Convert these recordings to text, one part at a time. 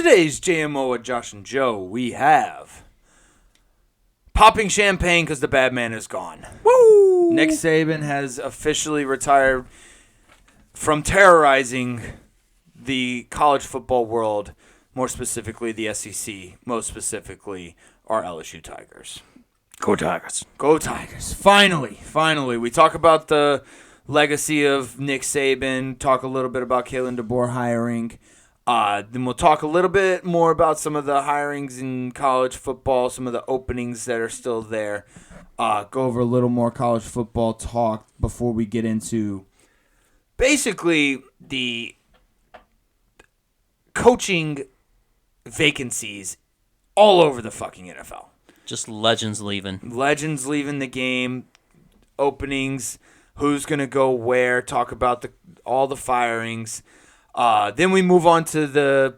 today's JMO with Josh and Joe, we have popping champagne because the bad man is gone. Woo! Nick Saban has officially retired from terrorizing the college football world, more specifically the SEC, most specifically our LSU Tigers. Go Tigers. Go Tigers. Finally. We talk about the legacy of Nick Saban, talk a little bit about Kalen DeBoer hiring. Then we'll talk a little bit more about some of the hirings in college football, some of the openings that are still there. Go over a little more college football talk before we get into basically the coaching vacancies all over the fucking NFL. Just legends leaving. Legends leaving the game, openings, who's going to go where, talk about all the firings. Then we move on to the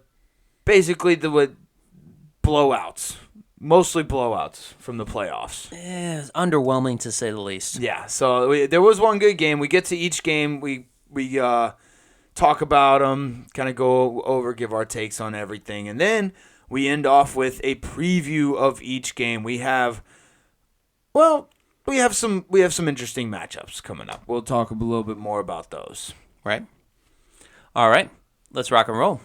blowouts, mostly blowouts from the playoffs. Yeah, it's underwhelming to say the least. Yeah, so there was one good game. We get to each game. We talk about them, kind of go over, give our takes on everything, and then we end off with a preview of each game. We have some interesting matchups coming up. We'll talk a little bit more about those. Right? All right, let's rock and roll.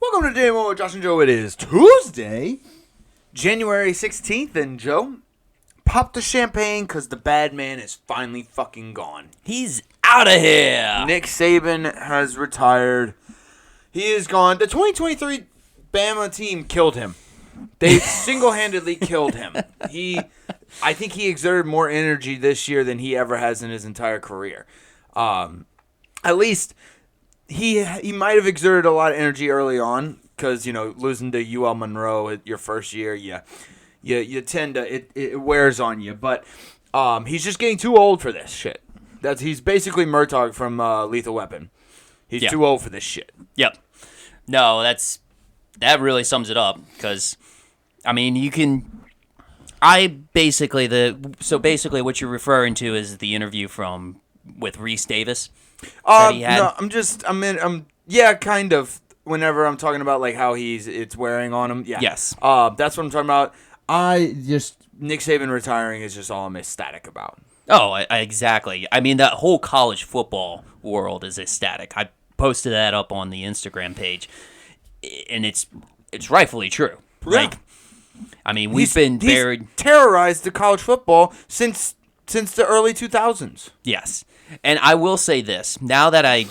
Welcome to Day One with Josh and Joe. It is Tuesday, January 16th, and Joe, pop the champagne because the bad man is finally fucking gone. He's out of here. Nick Saban has retired. He is gone. The 2023 Bama team killed him. They single-handedly killed him. I think he exerted more energy this year than he ever has in his entire career. At least he might have exerted a lot of energy early on because, losing to UL Monroe your first year, you tend to it wears on you. But he's just getting too old for this shit. He's basically Murtaugh from Lethal Weapon. He's too old for this shit. Yep. No, that really sums it up because, basically what you're referring to is the interview with Reese Davis that he had. No, kind of. Whenever I'm talking about like how it's wearing on him, yeah. Yes. That's what I'm talking about. Nick Saban retiring is just all I'm ecstatic about. Oh, exactly. That whole college football world is ecstatic. I posted that up on the Instagram page, and it's rightfully true. Yeah. We've been buried. He's terrorized the college football since the early 2000s. Yes, and I will say this: now that I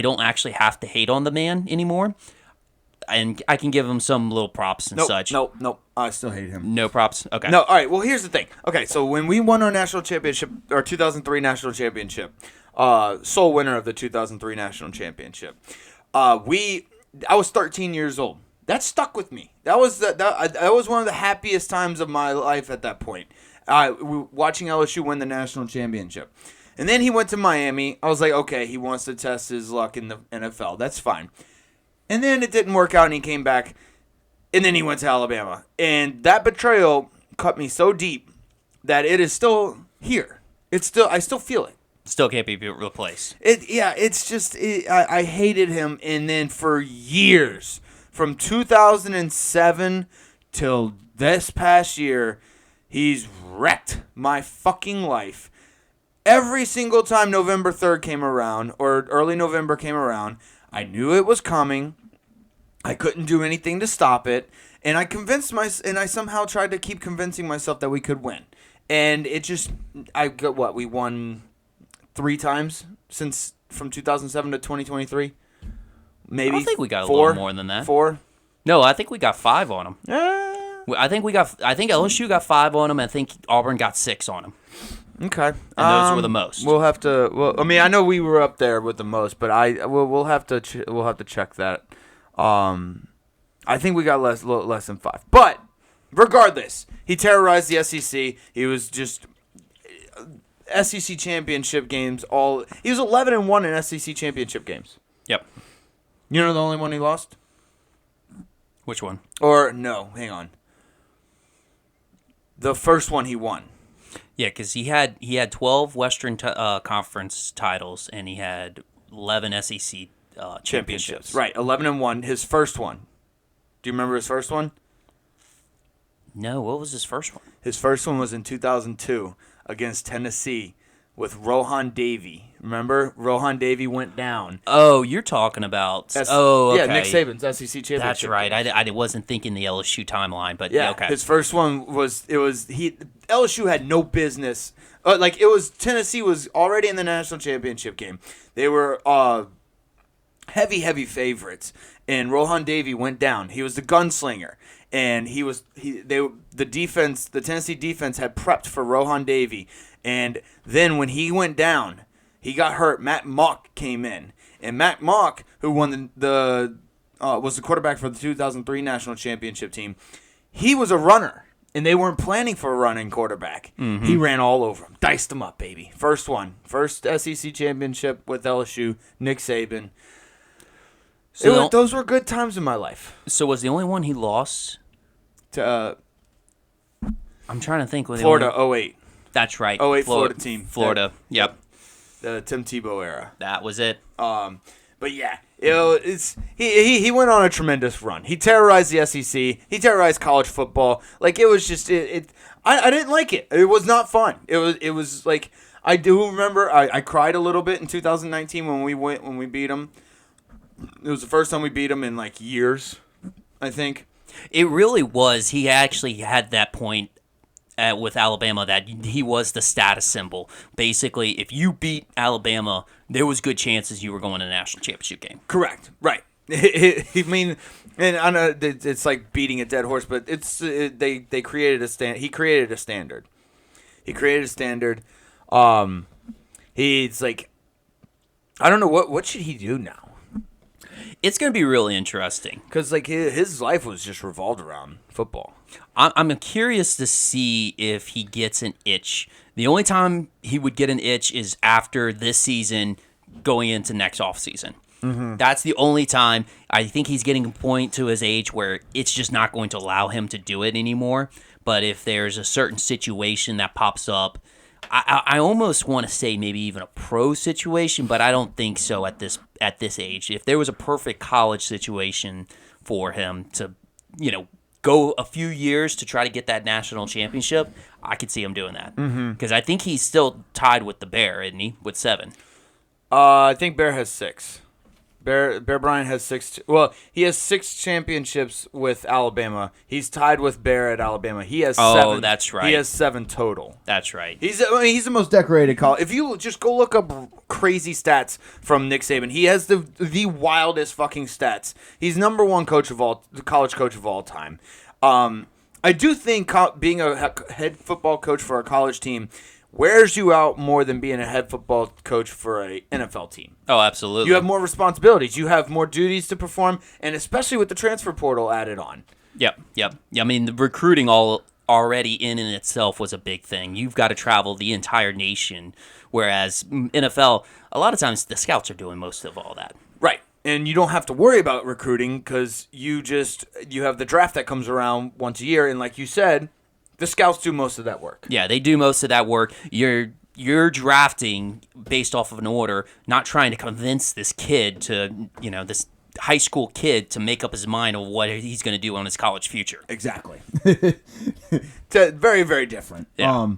don't actually have to hate on the man anymore, and I can give him some little props and such. Nope. I still hate him. No props? Okay. No, all right. Well, here's the thing. Okay, so when we won our national championship, our 2003 national championship, sole winner of the 2003 national championship, I was 13 years old. That stuck with me. That was one of the happiest times of my life at that point. Watching LSU win the national championship. And then he went to Miami. I was like, okay, he wants to test his luck in the NFL. That's fine. And then it didn't work out, and he came back, and then he went to Alabama. And that betrayal cut me so deep that it is still here. I still feel it. Still can't be replaced. I hated him, and then for years, from 2007 till this past year, he's wrecked my fucking life. Every single time November 3rd came around, or early November came around, I knew it was coming. I couldn't do anything to stop it, and I somehow tried to keep convincing myself that we could win. And we won 3 times from 2007 to 2023. Maybe I think we got 4, a little more than that. 4? No, I think we got 5 on them. I think LSU got 5 on them. I think Auburn got 6 on them. Okay, and those were the most. We'll have to. Well, I know we were up there with the most, but we'll have to check that. I think we got less than 5. But regardless, he terrorized the SEC. He was just SEC championship games. He was 11-1 in SEC championship games. Yep. You know the only one he lost? Which one? Or no, hang on. The first one he won. Yeah, because he had 12 Western Conference titles, and he had 11 SEC championships. Right, 11-1. His first one. Do you remember his first one? No, what was his first one? His first one was in 2002 against Tennessee with Rohan Davey. Remember? Rohan Davey went down. Oh, you're talking about... okay. Yeah, Nick Saban's SEC championship. That's right. I wasn't thinking the LSU timeline, but Yeah, okay. his first one LSU had no business. Tennessee was already in the national championship game. They were heavy favorites, and Rohan Davey went down. He was the gunslinger, and the Tennessee defense had prepped for Rohan Davey, and then when he went down, he got hurt. Matt Mock came in, and Matt Mock, who won was the quarterback for the 2003 national championship team, he was a runner, and they weren't planning for a running quarterback. Mm-hmm. He ran all over him, diced him up, baby. First SEC championship with LSU, Nick Saban. So Those were good times in my life. So was the only one he lost? To I'm trying to think. Florida, 08. That's right. 08 Florida team. Florida, yep. The Tim Tebow era. That was it. But yeah, he went on a tremendous run. He terrorized the SEC. He terrorized college football. Like, it was just I didn't like it. It was not fun. It was like, I do remember I cried a little bit in 2019 when we beat them. It was the first time we beat them in like years, I think. It really was. He actually had that point with Alabama that he was the status symbol. Basically, if you beat Alabama, there was good chances you were going to the national championship game. Correct. Right. I mean, and I know it's like beating a dead horse, but they created a stand. He created a standard. He's like, I don't know what should he do now. It's going to be really interesting. Because like his life was just revolved around football. I'm curious to see if he gets an itch. The only time he would get an itch is after this season going into next offseason. Mm-hmm. That's the only time. I think he's getting a point to his age where it's just not going to allow him to do it anymore. But if there's a certain situation that pops up, I almost want to say maybe even a pro situation, but I don't think so at this age. If there was a perfect college situation for him to, go a few years to try to get that national championship, I could see him doing that. Because I think he's still tied with the Bear, isn't he, with 7? I think Bear has 6. Bear Bryant has 6. Well, he has 6 championships with Alabama. He's tied with Bear at Alabama. He has 7. Oh, that's right. He has 7 total. That's right. He's the most decorated college. If you just go look up crazy stats from Nick Saban, he has the wildest fucking stats. He's number 1 college coach of all time. I do think being a head football coach for a college team wears you out more than being a head football coach for an NFL team. Oh, absolutely. You have more responsibilities. You have more duties to perform, and especially with the transfer portal added on. Yep. I mean, the recruiting already in itself was a big thing. You've got to travel the entire nation, whereas NFL, a lot of times the scouts are doing most of all that. Right. And you don't have to worry about recruiting because you have the draft that comes around once a year, and like you said, the scouts do most of that work. Yeah, they do most of that work. You're drafting based off of an order, not trying to convince this kid to, this high school kid to make up his mind of what he's going to do on his college future. Exactly. Very, very different. Yeah.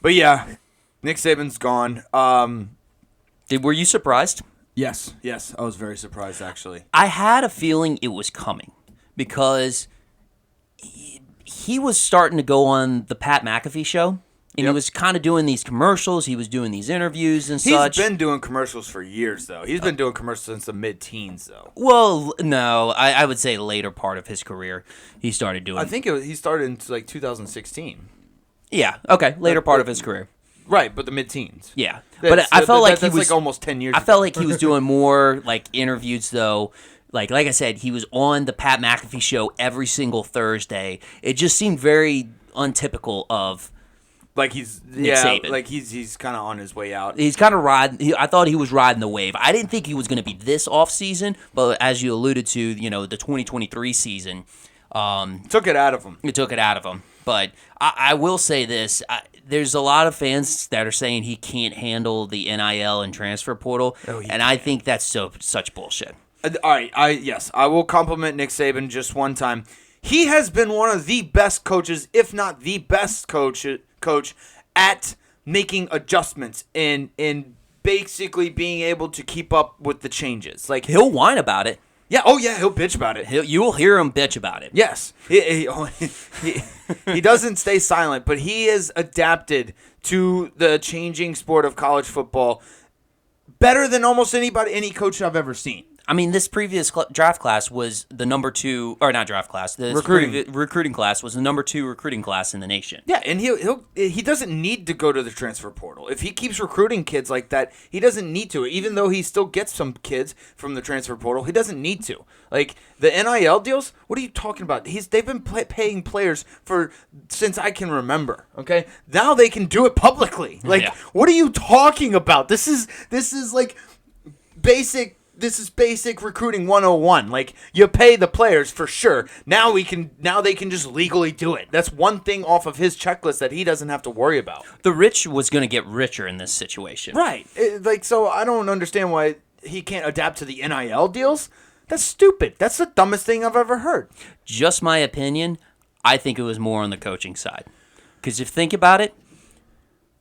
But yeah, Nick Saban's gone. Were you surprised? Yes, I was very surprised actually. I had a feeling it was coming because he was starting to go on the Pat McAfee show, and he was kind of doing these commercials. He was doing these interviews and such. He's been doing commercials for years, though. He's been doing commercials since the mid-teens, though. Well, no, I would say later part of his career he started doing. I think he started in like 2016. Yeah, okay, later part of his career. Right, but the mid-teens. Yeah, but I felt like he was like almost 10 years. I felt like he was doing more like interviews though. Like I said, he was on the Pat McAfee show every single Thursday. It just seemed very untypical of like he's Nick Saban. Like he's kind of on his way out. He's kind of riding. I thought he was riding the wave. I didn't think he was going to be this off season, but as you alluded to, the 2023 season took it out of him. It took it out of him. But I will say this. There's a lot of fans that are saying he can't handle the NIL and transfer portal, and I think that's such bullshit. All right, yes, I will compliment Nick Saban just one time. He has been one of the best coaches, if not the best coach at making adjustments and basically being able to keep up with the changes. Like He'll whine about it. yeah, oh yeah, he'll bitch about it. You will hear him bitch about it. Yes, he doesn't stay silent, but he has adapted to the changing sport of college football better than almost any coach I've ever seen. I mean, this previous draft class was the number 2, or not draft class. This recruiting class was the number 2 recruiting class in the nation. Yeah, and he doesn't need to go to the transfer portal. If he keeps recruiting kids like that, he doesn't need to. Even though he still gets some kids from the transfer portal, he doesn't need to. Like the NIL deals, what are you talking about? They've been paying players since I can remember. Okay, now they can do it publicly. Like, what are you talking about? This is like basic. This is basic recruiting 101. Like, you pay the players for sure. Now they can just legally do it. That's one thing off of his checklist that he doesn't have to worry about. The rich was going to get richer in this situation. Right. So I don't understand why he can't adapt to the NIL deals. That's stupid. That's the dumbest thing I've ever heard. Just my opinion, I think it was more on the coaching side. Because if you think about it,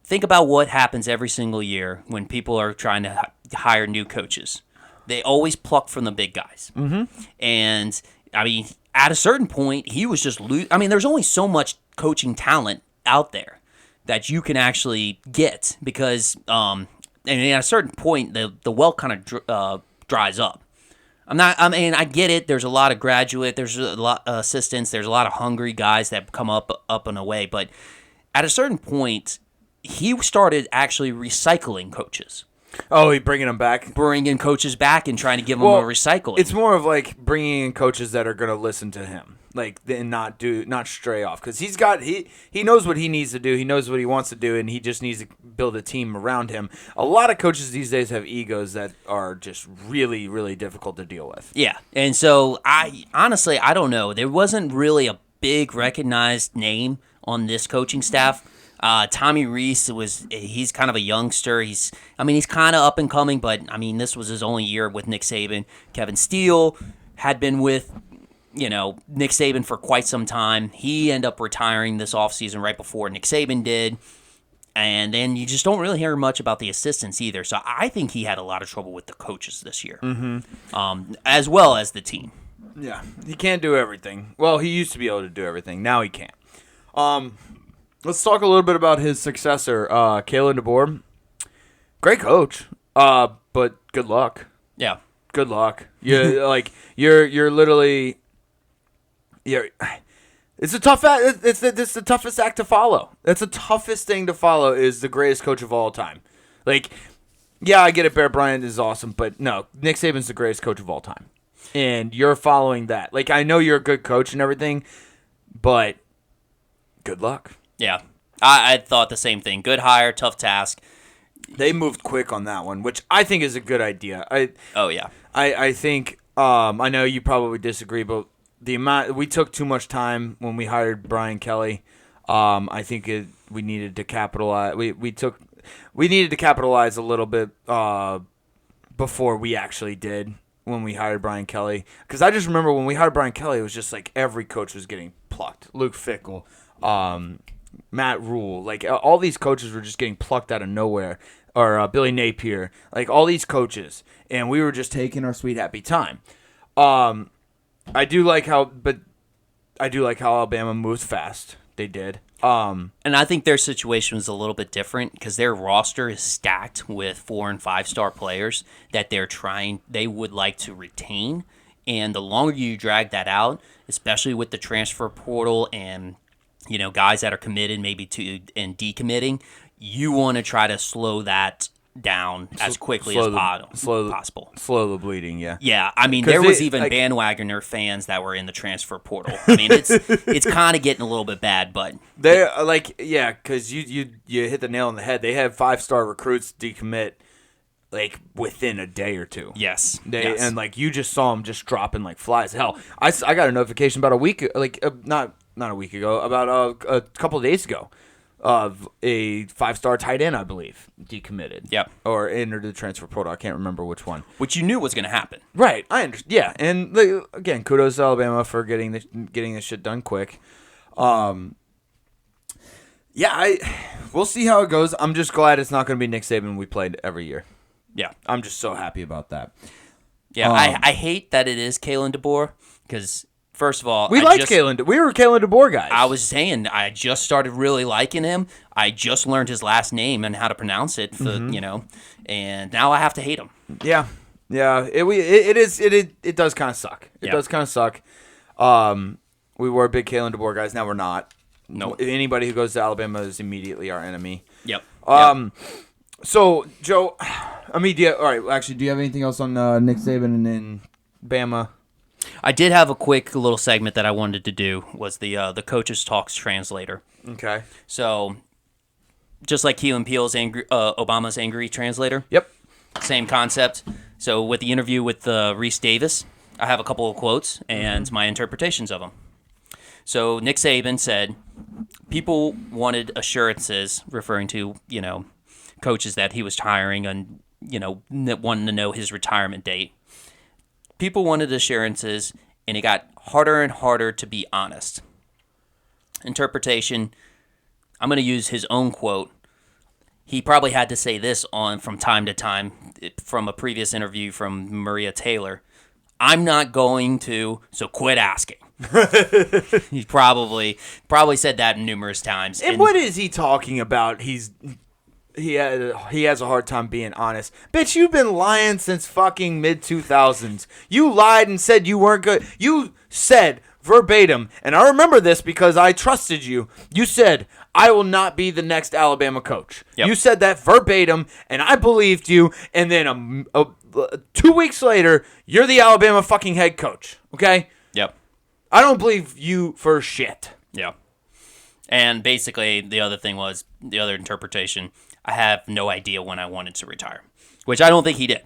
think about what happens every single year when people are trying to hire new coaches. They always pluck from the big guys. Mm-hmm. And, I mean, at a certain point, he was just there's only so much coaching talent out there that you can actually get because, and at a certain point, the well kind of dries up. I get it. There's a lot of graduate. There's a lot of assistants. There's a lot of hungry guys that come up and away. But at a certain point, he started actually recycling coaches. Oh, he bringing them back? Bringing coaches back and trying to give them a recycling. It's more of like bringing in coaches that are going to listen to him, like and not stray off, because he knows what he needs to do, he knows what he wants to do, and he just needs to build a team around him. A lot of coaches these days have egos that are just really, really difficult to deal with. Yeah, and so I don't know. There wasn't really a big recognized name on this coaching staff. Tommy Rees he's kind of a youngster. He's kind of up and coming, but this was his only year with Nick Saban. Kevin Steele had been with, Nick Saban for quite some time. He ended up retiring this offseason right before Nick Saban did. And then you just don't really hear much about the assistants either. So I think he had a lot of trouble with the coaches this year, as well as the team. Yeah, he can't do everything. Well, he used to be able to do everything. Now he can't. Let's talk a little bit about his successor, Kalen DeBoer. Great coach, but good luck. Yeah, good luck. You're literally. It's a tough act. It's the toughest act to follow. That's the toughest thing to follow. Is the greatest coach of all time. Like, yeah, I get it. Bear Bryant is awesome, but no, Nick Saban's the greatest coach of all time, and you're following that. Like, I know you're a good coach and everything, but good luck. Yeah, I thought the same thing. Good hire, tough task. They moved quick on that one, which I think is a good idea. I think I know you probably disagree, but the amount we took too much time when we hired Brian Kelly. I think we needed to capitalize. We needed to capitalize a little bit before we actually did when we hired Brian Kelly. Because I just remember when we hired Brian Kelly, it was just like every coach was getting plucked. Luke Fickell. Matt Rule, like all these coaches were just getting plucked out of nowhere, or Billy Napier, like all these coaches, and we were just taking our sweet happy time. I do like how Alabama moves fast. They did. And I think their situation was a little bit different because their roster is stacked with 4- and 5-star players that they would like to retain, and the longer you drag that out, especially with the transfer portal and guys that are committed maybe to and decommitting, you want to try to slow that down as quickly as possible. Slow the bleeding, yeah. Yeah, there was even bandwagoner fans that were in the transfer portal. It's kind of getting a little bit bad, but they're because you hit the nail on the head. They had 5-star recruits decommit like within a day or two. Yes. And you just saw them just dropping like flies. Hell, I got a notification about a week, not a week ago, about a couple of days ago, of a 5-star tight end, I believe, decommitted. Yep. Or entered the transfer portal. I can't remember which one. Which you knew was going to happen. Right. I understand. Yeah. And again, kudos to Alabama for getting this shit done quick. Yeah, we'll see how it goes. I'm just glad it's not going to be Nick Saban we played every year. Yeah. I'm just so happy about that. Yeah, I hate that it is Kalen DeBoer because, first of all, we were Kalen DeBoer guys. I was saying I just started really liking him. I just learned his last name and how to pronounce it, and now I have to hate him. Yeah. It does kind of suck. It does kind of suck. We were big Kalen DeBoer guys. Now we're not. No. Anybody who goes to Alabama is immediately our enemy. Yep. So, Joe, all right, actually, do you have anything else on Nick Saban and then Bama? I did have a quick little segment that I wanted to do, was the Coaches Talks translator. Okay. So, just like Key and Peele's Obama's Angry Translator. Yep. Same concept. So, with the interview with Reese Davis, I have a couple of quotes and my interpretations of them. So, Nick Saban said, people wanted assurances, referring to, coaches that he was hiring and, wanting to know his retirement date. People wanted assurances, and it got harder and harder to be honest. Interpretation, I'm going to use his own quote. He probably had to say this from time to time from a previous interview from Maria Taylor. I'm not going to, so quit asking. He probably said that numerous times. And what is he talking about? He has a hard time being honest. Bitch, you've been lying since fucking mid-2000s. You lied and said you weren't good. You said verbatim, and I remember this because I trusted you. You said, I will not be the next Alabama coach. Yep. You said that verbatim, and I believed you, and then 2 weeks later, you're the Alabama fucking head coach. Okay? Yep. I don't believe you for shit. Yeah. And basically, the other interpretation, I have no idea when I wanted to retire, which I don't think he did.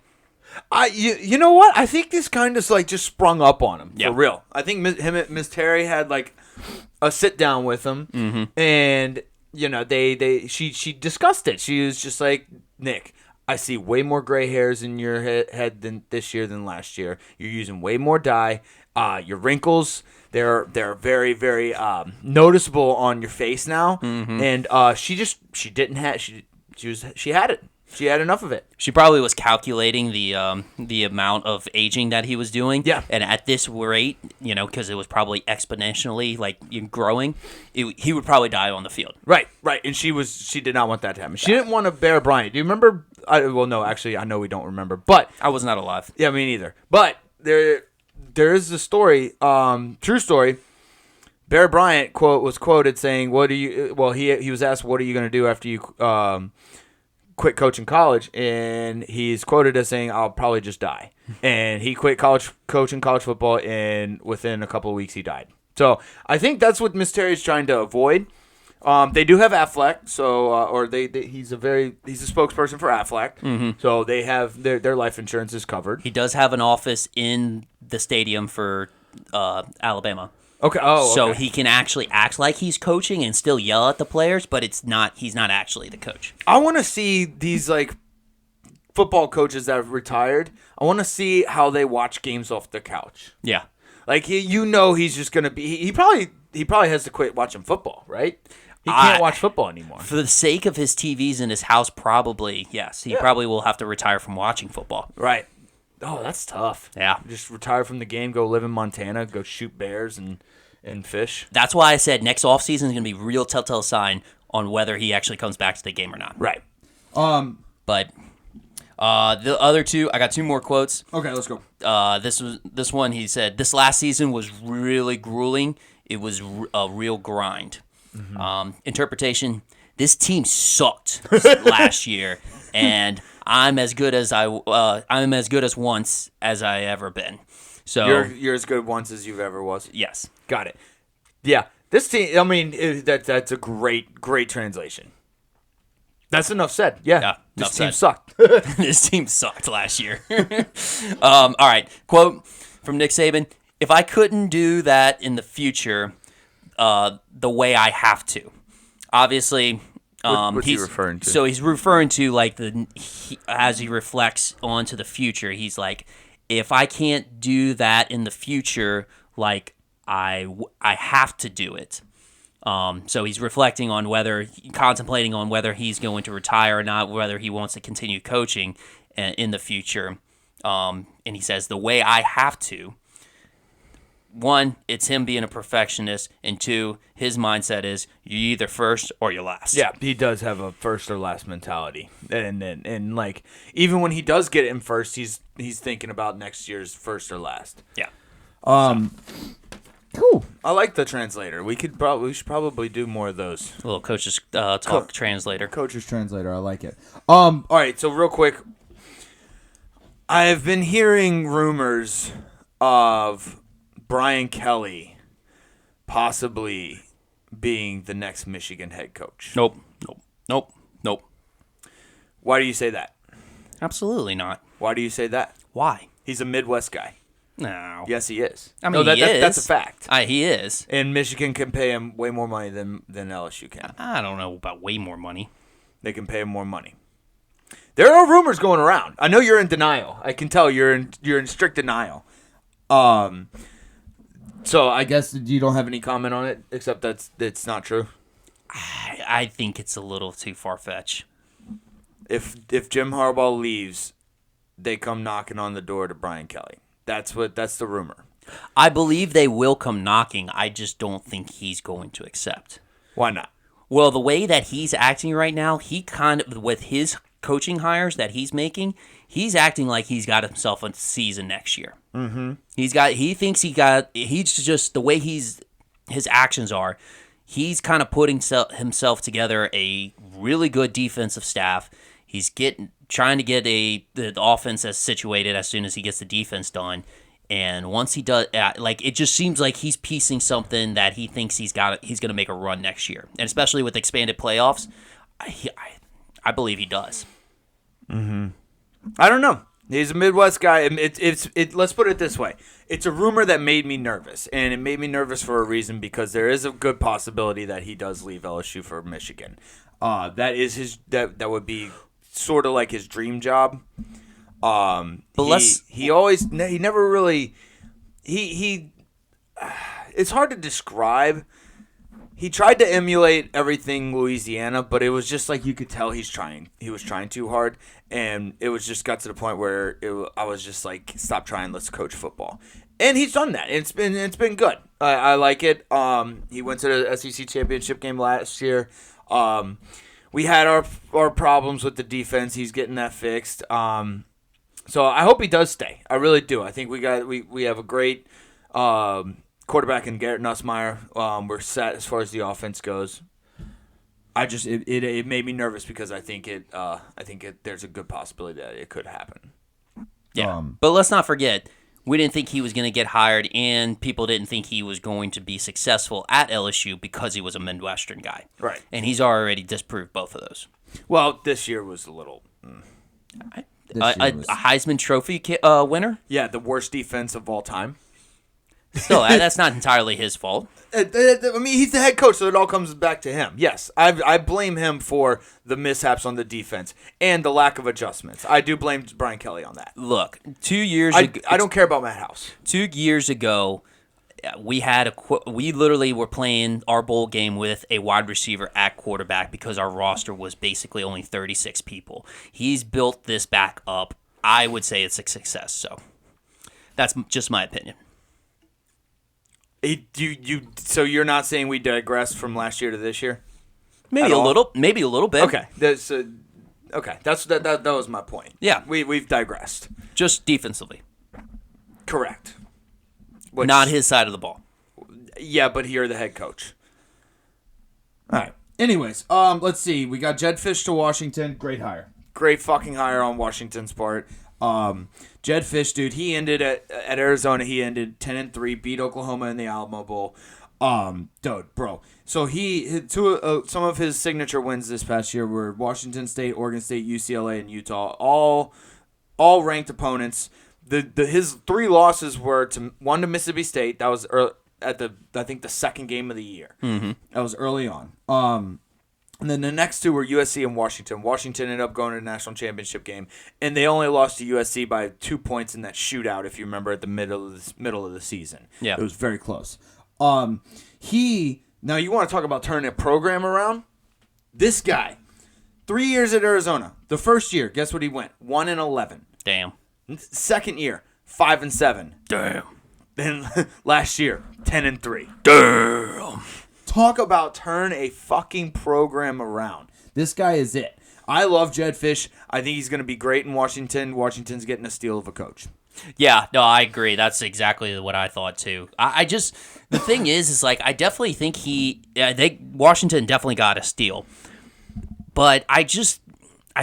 You know what? I think this kind of just sprung up on him for real. I think Miss Terry had a sit down with him, and she discussed it. She was just like, Nick, I see way more gray hairs in your head than this year than last year. You're using way more dye. Your wrinkles, they're very, very noticeable on your face now. And she had it. She had enough of it. She probably was calculating the amount of aging that he was doing. Yeah. And at this rate, because it was probably exponentially growing, he would probably die on the field. Right. And she did not want that to happen. She didn't want to Bear Bryant. Do you remember? Well, no, actually, I know we don't remember, but I was not alive. Yeah, me neither. But there is a story, true story. Bear Bryant was quoted saying, "What do you?" Well, he was asked, "What are you going to do after you quit coaching college?" And he's quoted as saying, "I'll probably just die." And he quit coaching college football, and within a couple of weeks, he died. So I think that's what Miss Terry's trying to avoid. They do have Aflac, so he's a spokesperson for Aflac, so they have their life insurance is covered. He does have an office in the stadium for Alabama. Okay. Oh, so he can actually act like he's coaching and still yell at the players, but he's not actually the coach. I want to see these football coaches that have retired. I want to see how they watch games off the couch. Yeah. He's just gonna be. He probably has to quit watching football, right? He can't watch football anymore. For the sake of his TVs in his house, probably, yes. He probably will have to retire from watching football. Right. Oh, that's tough. Yeah. Just retire from the game, go live in Montana, go shoot bears and fish. That's why I said next offseason is going to be real telltale sign on whether he actually comes back to the game or not. Right. But the other two, I got two more quotes. Okay, let's go. This one, he said, "This last season was really grueling. It was a real grind." Interpretation: this team sucked last year, and I'm as good as once as I ever been. So you're as good once as you've ever was. Yes, got it. Yeah, this team. I mean, that's a great translation. That's enough said. Yeah this team sucked. This team sucked last year. All right, quote from Nick Saban: "If I couldn't do that in the future, the way I have to. Obviously, What's he referring to? So he's referring to like as he reflects onto the future. He's like, if I can't do that in the future, like I have to do it. So he's reflecting on contemplating on whether he's going to retire or not, whether he wants to continue coaching in the future. And he says, the way I have to, one, it's him being a perfectionist, and two, his mindset is you're either first or you're last. Yeah, he does have a first or last mentality, and like even when he does get it in first, he's thinking about next year's first or last. Yeah. Cool. I like the translator. We should probably do more of those. A little coach's talk translator. Coach's translator. I like it. All right, so real quick, I've been hearing rumors of Brian Kelly possibly being the next Michigan head coach. Nope. Why do you say that? Absolutely not. Why do you say that? Why? He's a Midwest guy. No. Yes, he is. I mean, he is. That's a fact. He is. And Michigan can pay him way more money than LSU can. I don't know about way more money. They can pay him more money. There are rumors going around. I know you're in denial. I can tell you're in strict denial. So I guess you don't have any comment on it, except it's not true. I think it's a little too far-fetched. If Jim Harbaugh leaves, they come knocking on the door to Brian Kelly. That's the rumor. I believe they will come knocking. I just don't think he's going to accept. Why not? Well, the way that he's acting right now, he kind of, with his coaching hires that he's making, he's acting like he's got himself a season next year. Mm-hmm. He's just the way his actions are, he's kind of putting himself together a really good defensive staff. He's trying to get the offense as situated as soon as he gets the defense done. And once he does, it just seems like he's piecing something that he thinks he's going to make a run next year. And especially with expanded playoffs, I believe he does. Mm-hmm. I don't know. He's a Midwest guy. Let's put it this way. It's a rumor that made me nervous, and it made me nervous for a reason because there is a good possibility that he does leave LSU for Michigan. That would be sort of like his dream job. It's hard to describe. He tried to emulate everything Louisiana, but it was just like you could tell he was trying too hard, and it was just got to the point where I was just like, stop trying, let's coach football. And he's done that. It's been good. I like it. He went to the SEC championship game last year. We had our problems with the defense. He's getting that fixed. So I hope he does stay. I really do. I think we have a great quarterback in Garrett Nussmeier. We're set as far as the offense goes. It made me nervous because I think there's a good possibility that it could happen. Yeah, but let's not forget, we didn't think he was going to get hired, and people didn't think he was going to be successful at LSU because he was a Midwestern guy. Right. And he's already disproved both of those. Well, this year was a little. A Heisman Trophy winner? Yeah, the worst defense of all time. Still, that's not entirely his fault. I mean, he's the head coach, so it all comes back to him. Yes, I blame him for the mishaps on the defense and the lack of adjustments. I do blame Brian Kelly on that. Look, 2 years ago, I don't care about Matt House. 2 years ago, we literally were playing our bowl game with a wide receiver at quarterback because our roster was basically only 36 people. He's built this back up. I would say it's a success. So that's just my opinion. So you're not saying we digressed from last year to this year? Maybe a little bit. Okay. That was my point. Yeah. We've digressed. Just defensively. Correct. Not his side of the ball. Yeah, but you're the head coach. All right. Anyways, let's see. We got Jed Fish to Washington. Great hire. Great fucking hire on Washington's part. Jed Fish, dude, He ended at Arizona. He ended 10-3, beat Oklahoma in the Alamo Bowl. dude, bro. So some of his signature wins this past year were Washington State, Oregon State, UCLA, and Utah. All ranked opponents. His 3 losses were one to Mississippi State. That was at I think the second game of the year. Mm-hmm. That was early on. And then the next two were USC and Washington. Washington ended up going to the national championship game, and they only lost to USC by 2 points in that shootout. If you remember, at the middle of the season, yeah, it was very close. Now you want to talk about turning a program around? This guy, 3 years at Arizona. The first year, guess what he went? 1-11. Damn. Second year, 5-7. Damn. Then last year, 10-3. Damn. Talk about turn a fucking program around. This guy is it. I love Jedd Fisch. I think he's going to be great in Washington. Washington's getting a steal of a coach. Yeah, no, I agree. That's exactly what I thought too. I just the thing is like I definitely think Washington definitely got a steal, but I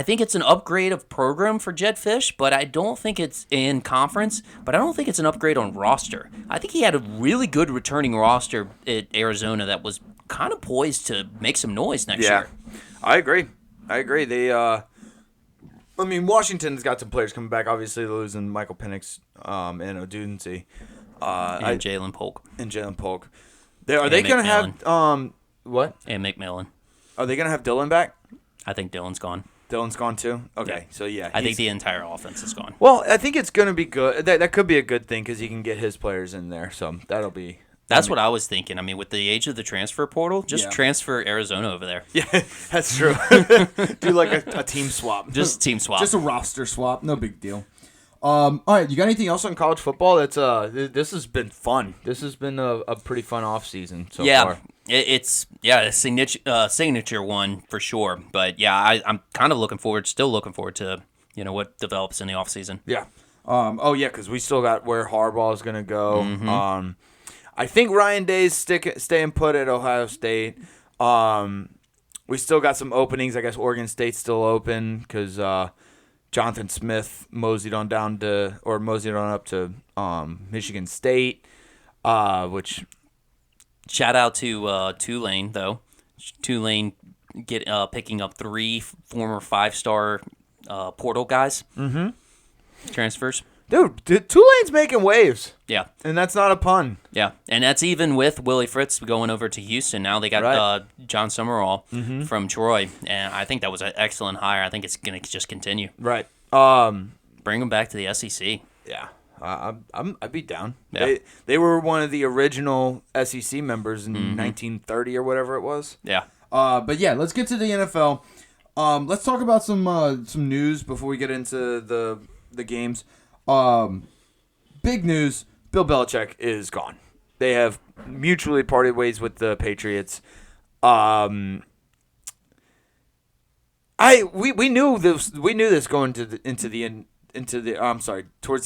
think it's an upgrade of program for Jedd Fisch, but I don't think it's in conference. But I don't think it's an upgrade on roster. I think he had a really good returning roster at Arizona that was kind of poised to make some noise next year. I agree. Washington's got some players coming back. Obviously, they're losing Michael Penix and Odunsi. And Jalen Polk. Are they going to have what? And McMillan. Are they going to have Dylan back? I think Dylan's gone. Dylan's gone too? Okay, so yeah. I think the entire offense is gone. Well, I think it's going to be good. That could be a good thing because he can get his players in there. So that'll be... That's what I was thinking. I mean, with the age of the transfer portal, just transfer Arizona over there. Yeah, that's true. Do like a team swap. Just team swap. Just a roster swap. No big deal. All right, you got anything else on college football? This has been fun. This has been a pretty fun off season so far. It's a signature one for sure. But yeah, I'm kind of still looking forward to what develops in the off season. Yeah. Because we still got where Harbaugh is gonna go. Mm-hmm. I think Ryan Day's staying put at Ohio State. We still got some openings. I guess Oregon State's still open because Jonathan Smith moseyed on up to Michigan State, which shout out to Tulane though. Tulane picking up 3 former 5-star portal guys. Mm-hmm. Transfers. Dude, Tulane's making waves. Yeah. And that's not a pun. Yeah. And that's even with Willie Fritz going over to Houston. Now they got John Summerall from Troy. And I think that was an excellent hire. I think it's going to just continue. Right. Bring them back to the SEC. Yeah. I'd be down. Yeah. They were one of the original SEC members in 1930 or whatever it was. Yeah. But yeah, let's get to the NFL. Let's talk about some news before we get into the games. Big news, Bill Belichick is gone. They have mutually parted ways with the Patriots. We knew this going towards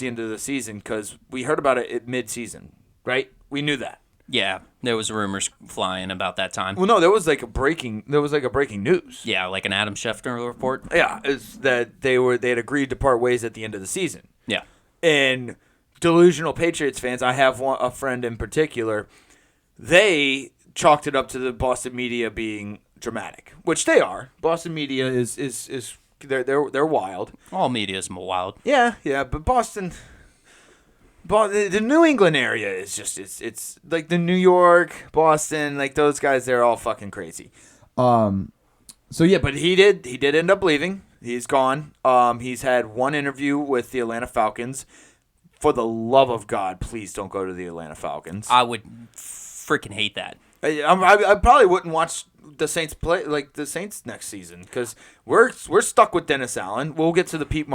the end of the season because we heard about it at mid-season, right? We knew that. Yeah, there was rumors flying about that time. Well, no, there was like a breaking news. Yeah, like an Adam Schefter report. Yeah, is that they had agreed to part ways at the end of the season. Yeah. And delusional Patriots fans, I have a friend in particular, they chalked it up to the Boston media being dramatic, which they are. Boston media is they're wild. All media is wild. Yeah, but the New England area is just it's like the New York, Boston, like those guys, they're all fucking crazy. So yeah, but he did end up leaving. He's gone. He's had one interview with the Atlanta Falcons. For the love of God, please don't go to the Atlanta Falcons. I would freaking hate that. I probably wouldn't watch the Saints play like the Saints next season because we're stuck with Dennis Allen. We'll get to the Pete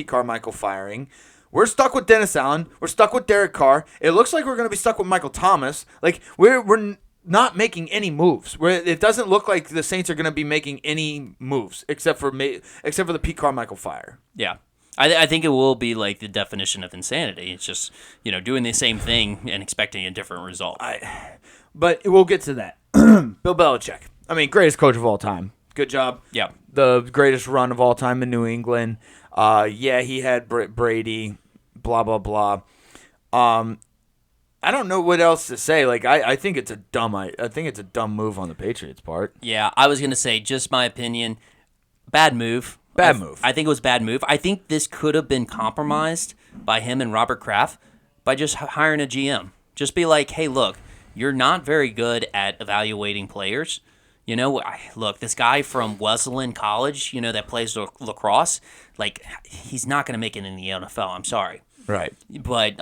Carmichael firing. We're stuck with Dennis Allen. We're stuck with Derek Carr. It looks like we're going to be stuck with Michael Thomas. Like we're not making any moves. It doesn't look like the Saints are going to be making any moves except for the Pete Carmichael fire. Yeah. I think it will be like the definition of insanity. It's just, doing the same thing and expecting a different result. But we'll get to that. Bill Belichick. I mean, greatest coach of all time. Good job. Yeah. The greatest run of all time in New England. He had Brady, blah, blah, blah. I don't know what else to say. Like, I think it's a dumb move on the Patriots' part. Yeah, I was going to say, just my opinion, bad move. Move. I think it was a bad move. I think this could have been compromised by him and Robert Kraft by just hiring a GM. Just be like, hey, look, you're not very good at evaluating players. Look, this guy from Wesleyan College, that plays lacrosse, like he's not going to make it in the NFL. I'm sorry, Right. but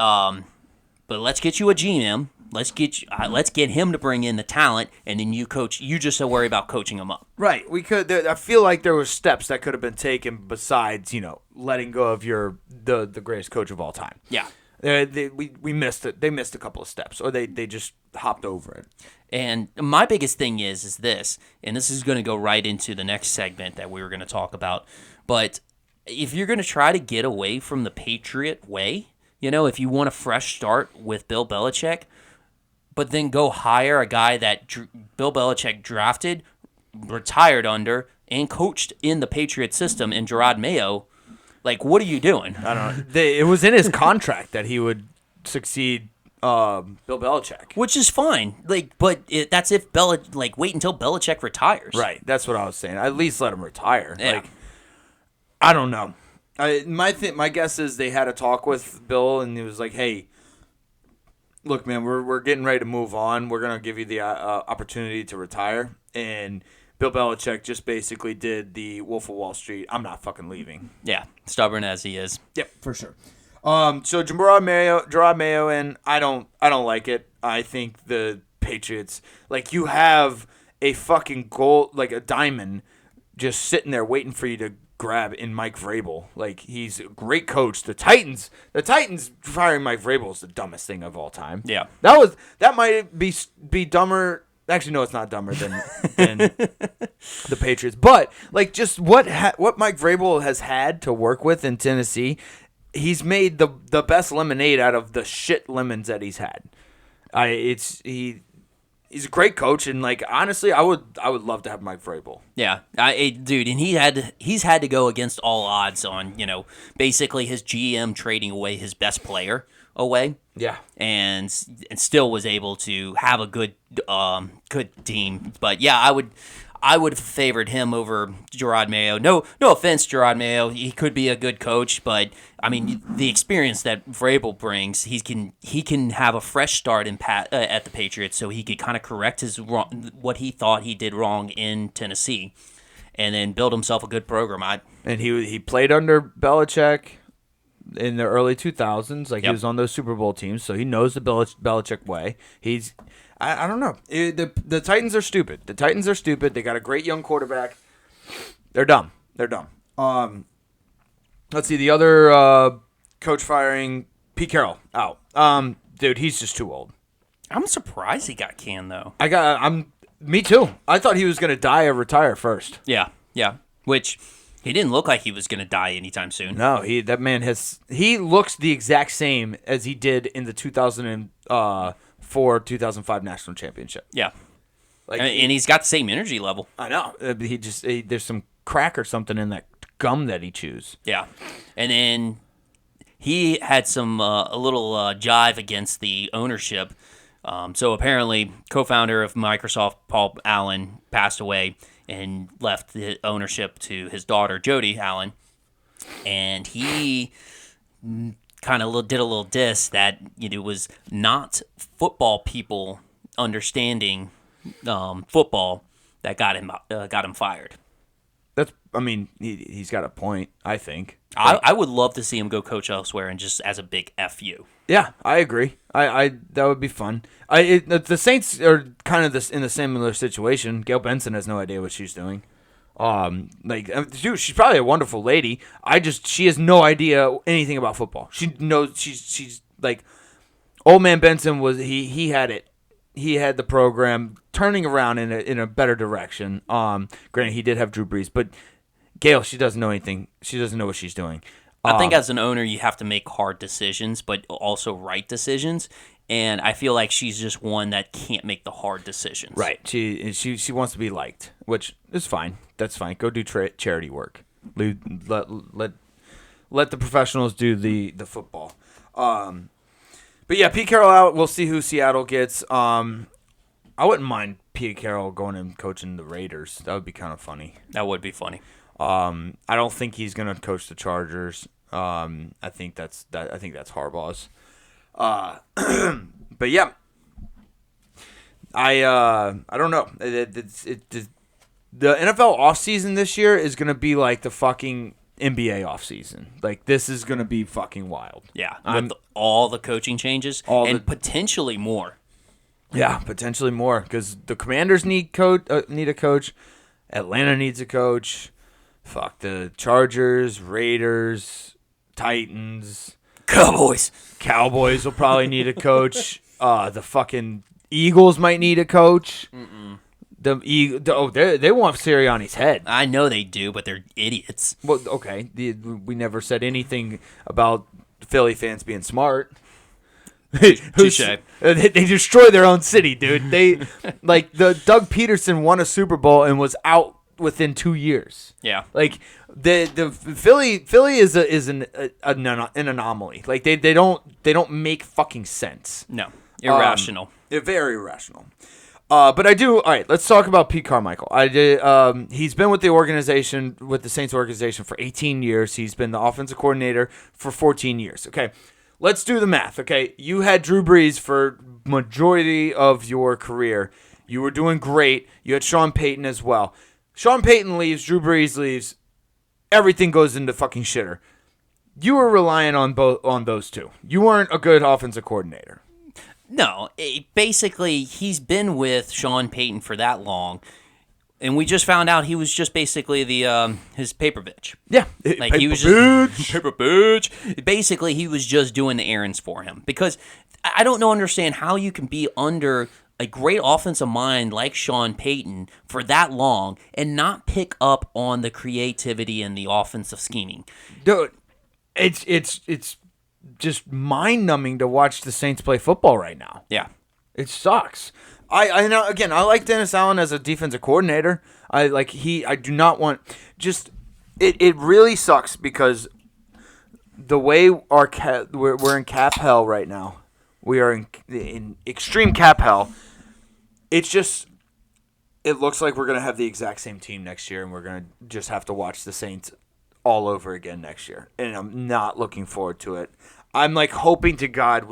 let's get you a GM. Let's get him to bring in the talent, and then you coach. You just worry about coaching him up. Right. We could. I feel like there were steps that could have been taken besides, letting go of the greatest coach of all time. Yeah. We missed it. They missed a couple of steps, or they just hopped over it. And my biggest thing is this, and this is going to go right into the next segment that we were going to talk about. But if you're going to try to get away from the Patriot way, if you want a fresh start with Bill Belichick, but then go hire a guy that Bill Belichick drafted, retired under, and coached in the Patriot system in Gerard Mayo, like, what are you doing? I don't know. It was in his contract that he would succeed Bill Belichick. Which is fine. That's if wait until Belichick retires. Right. That's what I was saying. At least let him retire. Yeah. I don't know. My guess is they had a talk with Bill, and he was like, "Hey, look, man, we're getting ready to move on. We're gonna give you the opportunity to retire." And Bill Belichick just basically did the Wolf of Wall Street. I'm not fucking leaving. Yeah, stubborn as he is. Yep, for sure. So Gerard Mayo, and I don't like it. I think the Patriots, like, you have a fucking gold, like a diamond, just sitting there waiting for you to grab in Mike Vrabel. Like, he's a great coach. The Titans firing Mike Vrabel is the dumbest thing of all time. Yeah, that might be dumber. Actually, no, it's not dumber than the Patriots. But like, just what Mike Vrabel has had to work with in Tennessee. He's made the best lemonade out of the shit lemons that he's had. He's a great coach, and like, honestly, I would love to have Mike Vrabel. Yeah, dude, and he's had to go against all odds on basically his GM trading away his best player away. Yeah, and still was able to have a good team. But yeah, I would have favored him over Gerard Mayo. No offense, Gerard Mayo. He could be a good coach, but I mean, the experience that Vrabel brings, he can have a fresh start at the Patriots, so he could kind of correct what he thought he did wrong in Tennessee, and then build himself a good program. And he played under Belichick in the early 2000s. Like, Yep. He was on those Super Bowl teams, so he knows the Belichick way. I don't know. The Titans are stupid. The Titans are stupid. They got a great young quarterback. They're dumb. Let's see. The other coach firing, Pete Carroll, out. Dude, he's just too old. I'm surprised he got canned though. Me too. I thought he was going to die or retire first. Yeah. Which he didn't look like he was going to die anytime soon. No, he looks the exact same as he did in the 2004-2005 national championship. Yeah. Like, and he's got the same energy level. I know. There's some crack or something in that gum that he chews. Yeah. And then he had some a little jive against the ownership. So apparently, co-founder of Microsoft, Paul Allen, passed away and left the ownership to his daughter, Jody Allen. And he kind of did a little diss that it was not football people understanding football that got him fired. He's got a point, I think. I would love to see him go coach elsewhere and just as a big FU. Yeah, I agree. I that would be fun. The Saints are kind of in a similar situation. Gail Benson has no idea what she's doing. Dude, she's probably a wonderful lady. She has no idea anything about football. She knows she's like, old man Benson was he had it. He had the program turning around in a better direction. Granted, he did have Drew Brees, but Gail, she doesn't know anything. She doesn't know what she's doing. I think as an owner, you have to make hard decisions, but also right decisions. And I feel like she's just one that can't make the hard decisions. Right. She wants to be liked, which is fine. That's fine. Go do charity work. Let the professionals do the football. But yeah, Pete Carroll out. We'll see who Seattle gets. I wouldn't mind Pete Carroll going and coaching the Raiders. That would be kind of funny. That would be funny. I don't think he's gonna coach the Chargers. I think that's Harbaugh's. But yeah, I don't know. The NFL offseason this year is gonna be like the fucking NBA offseason. Like this is gonna be fucking wild. Yeah, with all the coaching changes and potentially more. Yeah, potentially more because the Commanders need a coach. Atlanta needs a coach. Fuck the Chargers, Raiders, Titans, Cowboys will probably need a coach. The fucking Eagles might need a coach. They want Sirianni's head. I know they do, but they're idiots. Well, okay, we never said anything about Philly fans being smart. Touche. They destroy their own city, dude. They like the Doug Peterson won a Super Bowl and was out within 2 years. Yeah, like the Philly is an anomaly. Like they don't make fucking sense. No, irrational. They're very irrational. But I do. All right, let's talk about Pete Carmichael. He's been with the Saints organization for 18 years. He's been the offensive coordinator for 14 years. Okay, let's do the math. Okay, you had Drew Brees for majority of your career. You were doing great. You had Sean Payton as well. Sean Payton leaves. Drew Brees leaves. Everything goes into fucking shitter. You were relying on those two. You weren't a good offensive coordinator. No, basically, he's been with Sean Payton for that long, and we just found out he was just basically his paper bitch. Yeah, like he was just paper bitch. Basically, he was just doing the errands for him because I don't understand how you can be under a great offensive mind like Sean Payton for that long and not pick up on the creativity and the offensive scheming. Dude, it's just mind-numbing to watch the Saints play football right now. Yeah. It sucks. I know, again, I like Dennis Allen as a defensive coordinator. I do not want just it really sucks because the way we're in cap hell right now. We are in extreme cap hell. It's just it looks like we're going to have the exact same team next year and we're going to just have to watch the Saints all over again next year. And I'm not looking forward to it. I'm like hoping to God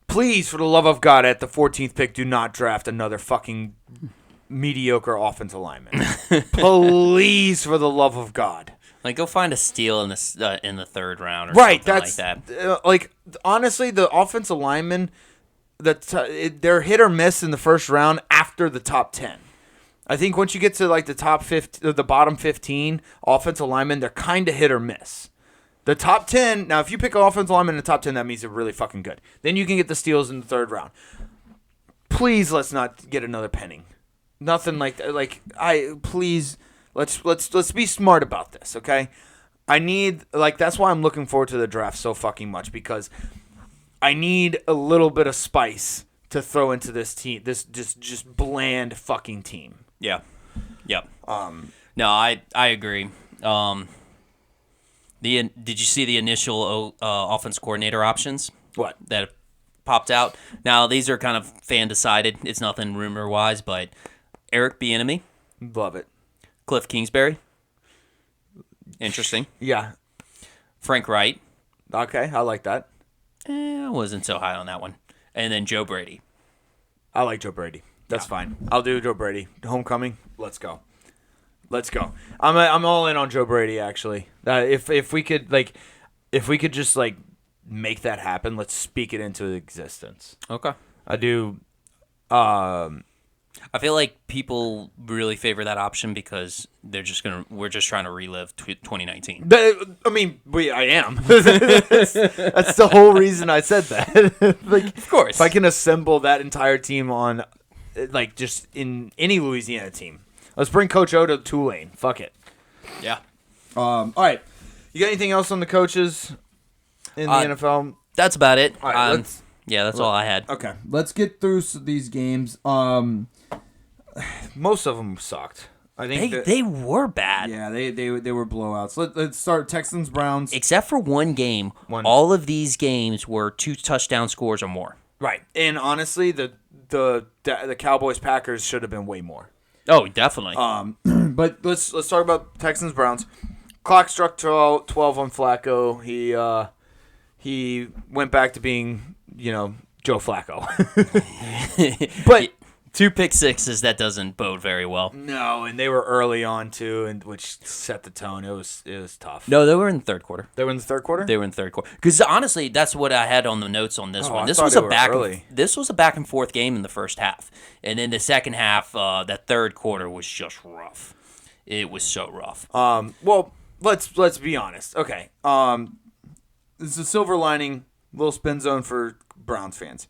please, for the love of God, at the 14th pick, do not draft another fucking mediocre offensive lineman. Please, for the love of God. Like, go find a steal in the third round or right, something like that. Like, honestly, the offensive linemen, they're hit or miss in the first round after the top 10. I think once you get to like the top 15, the bottom 15 offensive linemen, they're kind of hit or miss. The top 10, now if you pick an offensive lineman in the top 10, that means they're really fucking good. Then you can get the steals in the third round. Please, let's not get another Penning. Nothing like that. Like please, let's be smart about this, okay? I need that's why I'm looking forward to the draft so fucking much because I need a little bit of spice to throw into this team. This just bland fucking team. Yeah. Yep. No, I agree. Did you see the initial offense coordinator options? What? That popped out. Now, these are kind of fan decided. It's nothing rumor wise, but Eric Bieniemy. Love it. Cliff Kingsbury. Interesting. Yeah. Frank Wright. Okay, I like that. I wasn't so high on that one. And then Joe Brady. I like Joe Brady. That's fine. I'll do Joe Brady. Homecoming. Let's go. Let's go. I'm all in on Joe Brady actually. If we could just make that happen, let's speak it into existence. Okay. I do. I feel like people really favor that option because we're just trying to relive 2019. I am. That's the whole reason I said that. Of course. If I can assemble that entire team on, just in any Louisiana team. Let's bring Coach O to Tulane. Fuck it. Yeah. All right. You got anything else on the coaches in the NFL? That's about it. All right, that's all I had. Okay. Let's get through these games. Most of them sucked. I think they were bad. Yeah, they were blowouts. Let's start Texans Browns. Except for one game, all of these games were 2 touchdown scores or more. Right. And honestly, the Cowboys Packers should have been way more. Oh, definitely. But let's talk about Texans Browns. Clock struck 12 on Flacco. He went back to being, Joe Flacco. But 2 pick sixes, that doesn't bode very well. no, and they were early on too, and which set the tone. It was tough. No, they were in the third quarter. They were in the third quarter. They were in the third quarter. Because honestly, that's what I had on the notes on this Oh, one. I This thought was they a were back. early. This was a back and forth game in the first half, and then the second half, that third quarter was just rough. It was so rough. Well, let's be honest. Okay. This is a silver lining, little spin zone for Browns fans.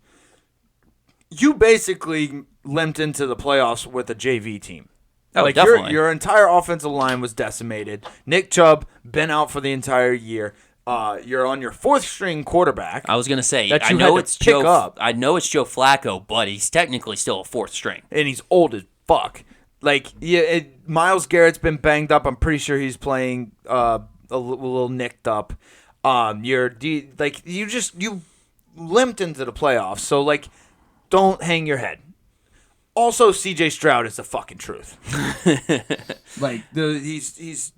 You basically limped into the playoffs with a JV team. Oh, like definitely. your entire offensive line was decimated. Nick Chubb been out for the entire year. You're on your fourth string quarterback. I was gonna say, that I you know had to it's pick Joe. up. I know it's Joe Flacco, but he's technically still a fourth string. And he's old as fuck. Like, yeah, Myles Garrett's been banged up. I'm pretty sure he's playing a little nicked up. You limped into the playoffs, so like, don't hang your head. Also, C.J. Stroud is the fucking truth. Like he's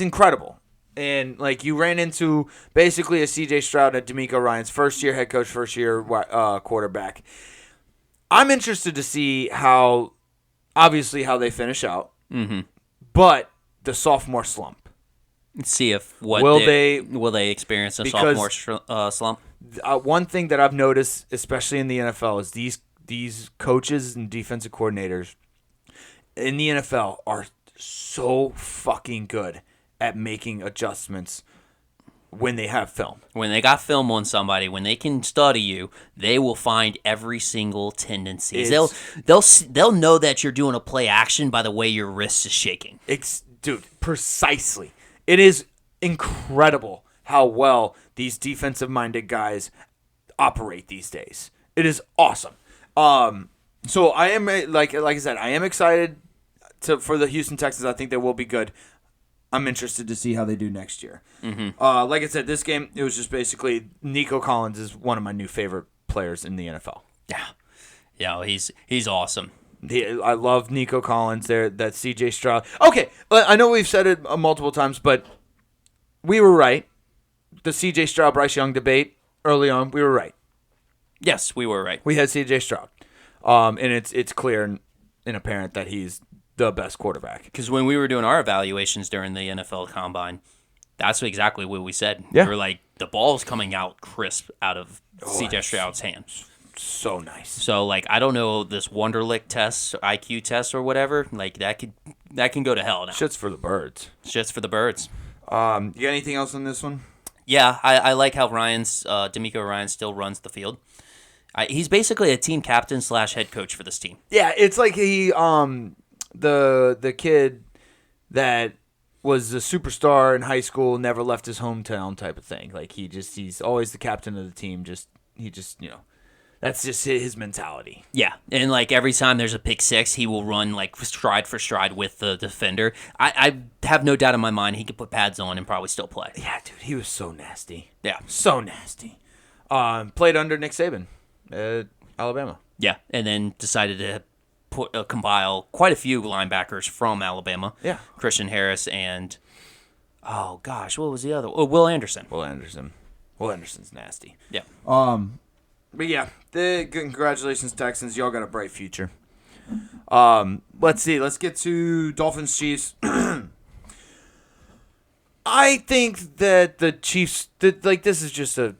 incredible. And like you ran into basically a C.J. Stroud and D'Amico Ryan's first year head coach, first year quarterback. I'm interested to see how they finish out. Mm-hmm. But the sophomore slump. Let's see if Will they experience a because- sophomore slump. One thing that I've noticed, especially in the NFL, is these coaches and defensive coordinators in the NFL are so fucking good at making adjustments when they have film. When they got film on somebody, when they can study you, they will find every single tendency. They'll know that you're doing a play action by the way your wrist is shaking. Dude, precisely. It is incredible how well these defensive-minded guys operate these days. It is awesome. So I am like I said, I am excited for the Houston Texans. I think they will be good. I'm interested to see how they do next year. Mm-hmm. Like I said, this game, it was just basically Nico Collins is one of my new favorite players in the NFL. Yeah, he's awesome. I love Nico Collins there. That C.J. Stroud. Okay, I know we've said it multiple times, but we were right. The C.J. Stroud Bryce Young debate early on, we were right. Yes, we were right. We had C.J. Stroud, and it's clear and apparent that he's the best quarterback. Because when we were doing our evaluations during the NFL Combine, that's exactly what we said. Yeah. We were like, the ball's coming out crisp out of C.J. Stroud's hands. So nice. So, like, I don't know, this Wonderlic test, IQ test or whatever, like, that can go to hell now. Shit's for the birds. Shit's for the birds. You got anything else on this one? Yeah, I like how D'Amico Ryan still runs the field. He's basically a team captain / head coach for this team. Yeah, it's like he the kid that was a superstar in high school, never left his hometown type of thing. Like he's always the captain of the team. That's just his mentality. Yeah, and like every time there's a pick six, he will run like stride for stride with the defender. I have no doubt in my mind he could put pads on and probably still play. Yeah, dude, he was so nasty. Yeah, so nasty. Played under Nick Saban at Alabama. Yeah, and then decided to compile quite a few linebackers from Alabama. Yeah, Christian Harris and oh gosh, what was the other? Oh, Will Anderson. Will Anderson's nasty. Yeah. But yeah, congratulations, Texans. Y'all got a bright future. Let's see. Let's get to Dolphins Chiefs. I think that the Chiefs, this is just a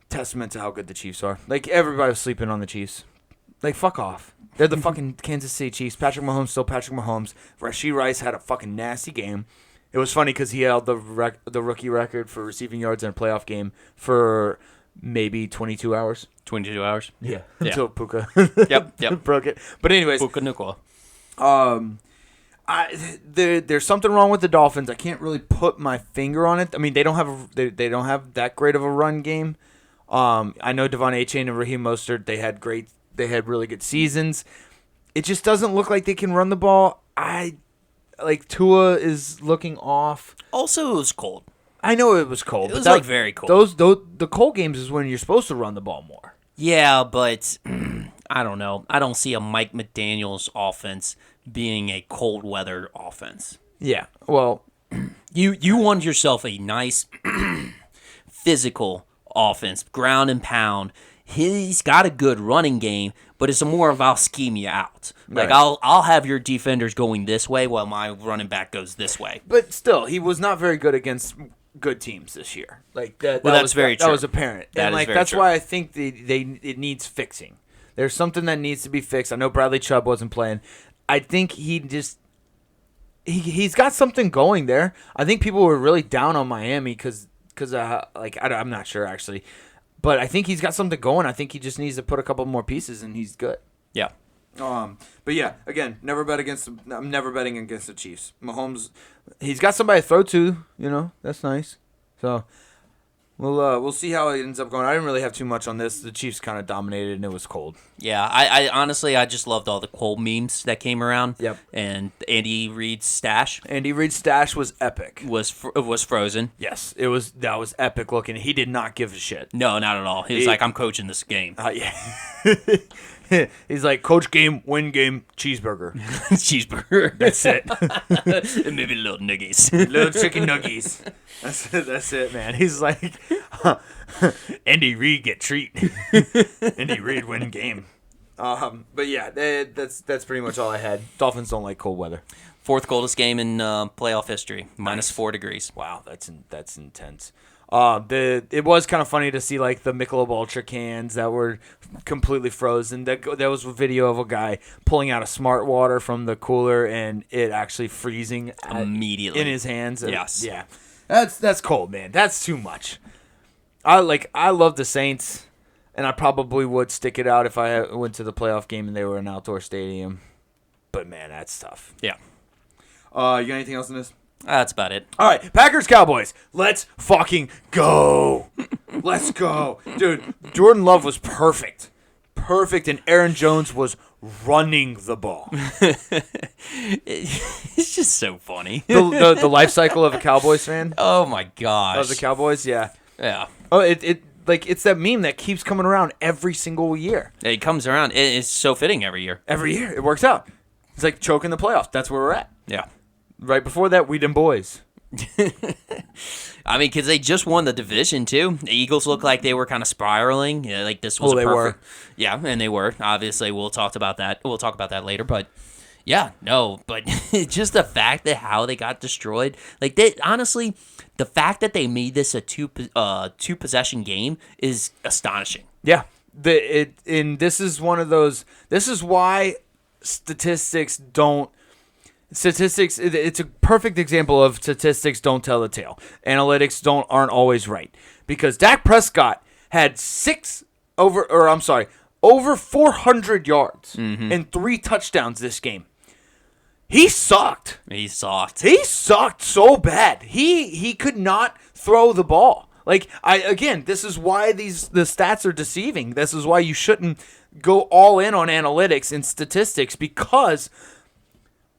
testament to how good the Chiefs are. Like, everybody was sleeping on the Chiefs. Like, fuck off. They're the fucking Kansas City Chiefs. Patrick Mahomes still Patrick Mahomes. Rashee Rice had a fucking nasty game. It was funny because he held the rookie record for receiving yards in a playoff game for maybe 22 hours. 22 hours? Yeah. Until Puka Yep. broke it. But anyways. Puka Nacua. There's something wrong with the Dolphins. I can't really put my finger on it. I mean, they don't have that great of a run game. I know Devon Achane and Raheem Mostert, they had really good seasons. It just doesn't look like they can run the ball. Tua is looking off. Also, it was cold. I know it was cold. It was very cold. The cold games is when you're supposed to run the ball more. Yeah, but I don't know. I don't see a Mike McDaniel's offense being a cold weather offense. Yeah. Well, you want yourself a nice physical offense, ground and pound, he's got a good running game, but it's more of I'll scheme you out. Like Right. I'll have your defenders going this way while my running back goes this way. But still, he was not very good against good teams this year. Like that. Well, that that's was, very That true. was apparent. That And is like very that's true. why I think it needs fixing. There's something that needs to be fixed. I know Bradley Chubb wasn't playing. I think he's got something going there. I think people were really down on Miami because I'm not sure actually, but I think he's got something going. I think he just needs to put a couple more pieces and he's good. Yeah. But yeah, again, I'm never betting against the Chiefs. Mahomes, he's got somebody to throw to. That's nice. So we'll see how it ends up going. I didn't really have too much on this. The Chiefs kind of dominated and it was cold. Yeah, I honestly, I just loved all the cold memes that came around. Yep. And Andy Reid's stash Andy Reid's stash was epic. was frozen. Yes, that was epic looking. He did not give a shit. No, not at all. He was like, I'm coaching this game. Yeah. He's like, coach game, win game, cheeseburger. Cheeseburger. That's it. And maybe little nuggies. Little chicken nuggies. That's it, man. He's like, Andy Reid get treat. Andy Reid win game. But yeah, that's pretty much all I had. Dolphins don't like cold weather. Fourth coldest game in playoff history, minus 4 degrees. Wow, that's intense. It was kind of funny to see like the Michelob Ultra cans that were completely frozen. There was a video of a guy pulling out a Smart Water from the cooler and it actually freezing Immediately. in his hands. Yes. Yeah. That's cold, man. That's too much. I love the Saints, and I probably would stick it out if I went to the playoff game and they were in an outdoor stadium. But man, that's tough. Yeah. You got anything else in this? That's about it. All right, Packers Cowboys. Let's fucking go. Let's go. Dude, Jordan Love was perfect. Perfect, and Aaron Jones was running the ball. It's just so funny. The life cycle of a Cowboys fan? Oh my gosh. Of the Cowboys? Yeah. Yeah. Oh, it's that meme that keeps coming around every single year. It comes around. It's so fitting every year. Every year. It works out. It's like choking the playoffs. That's where we're at. Yeah. Right before that, we them boys. I mean, because they just won the division, too. The Eagles looked like they were kind of spiraling. Yeah, like this was Oh, a they perfect. were. Yeah, and they were. Obviously, we'll talk about that. We'll talk about that later. But yeah, no. But just the fact that how they got destroyed. Like, honestly, the fact that they made this a two possession game is astonishing. Yeah. This is one of those. This is why statistics, it's a perfect example of statistics don't tell the tale. Analytics aren't always right. Because Dak Prescott had over 400 yards and 3 touchdowns this game. He sucked. He sucked. He sucked so bad. He could not throw the ball. Like this is why the stats are deceiving. This is why you shouldn't go all in on analytics and statistics, because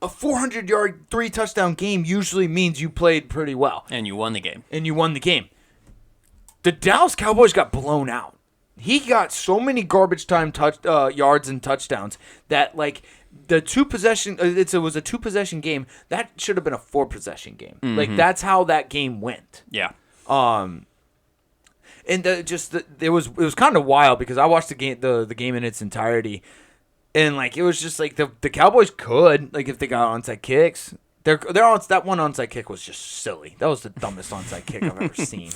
a 400-yard, 3-touchdown game usually means you played pretty well. And you won the game. The Dallas Cowboys got blown out. He got so many garbage time yards and touchdowns that, like, the 2-possession it was a 2-possession game. That should have been a 4-possession game. Like, that's how that game went. Yeah. And it was kind of wild because I watched the game in its entirety, and like it was just like the Cowboys could, like, if they got onside kicks, that one onside kick was just silly. That was the dumbest onside kick I've ever seen.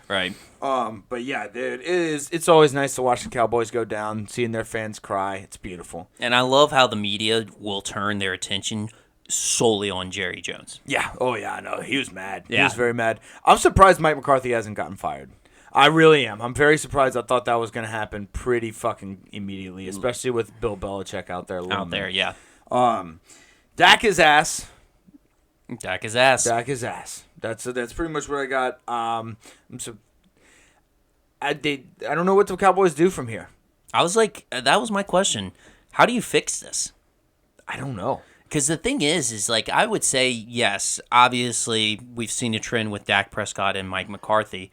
Right. But yeah, dude, it's always nice to watch the Cowboys go down, seeing their fans cry. It's beautiful. And I love how the media will turn their attention solely on Jerry Jones. Yeah. Oh yeah, I know. He was mad. He Yeah. was very mad. I'm surprised Mike McCarthy hasn't gotten fired. I really am. I'm very surprised. I thought that was going to happen pretty fucking immediately, especially with Bill Belichick out there. Yeah. Dak is ass. Dak his ass. Dak is ass. That's pretty much what I got. I don't know what the Cowboys do from here. I was like, that was my question. How do you fix this? I don't know. Because the thing is like, I would say, yes, obviously we've seen a trend with Dak Prescott and Mike McCarthy,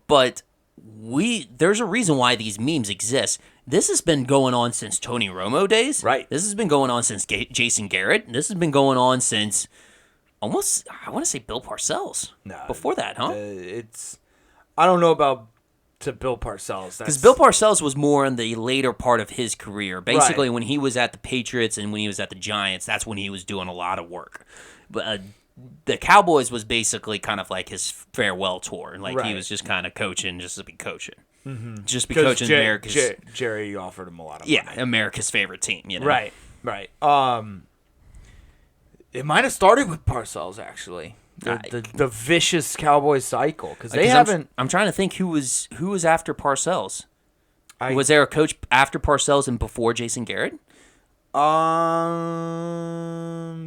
but there's a reason why these memes exist. This has been going on since Tony Romo days. Right. This has been going on since Jason Garrett. This has been going on since almost, I want to say Bill Parcells. No. Before that, huh? I don't know about to Bill Parcells. Because Bill Parcells was more in the later part of his career. Basically, Right. when he was at the Patriots and when he was at the Giants, that's when he was doing a lot of work. But the Cowboys was basically kind of like his farewell tour. Like, he Right. was just kind of coaching just to be coaching. Mm-hmm. Just be coaching America's... Jerry offered him a lot of money. Yeah, America's favorite team, you know? Right. It might have started with Parcells, actually. The vicious Cowboys cycle, because they haven't. I'm trying to think who was after Parcells. I- Was there a coach after Parcells and before Jason Garrett?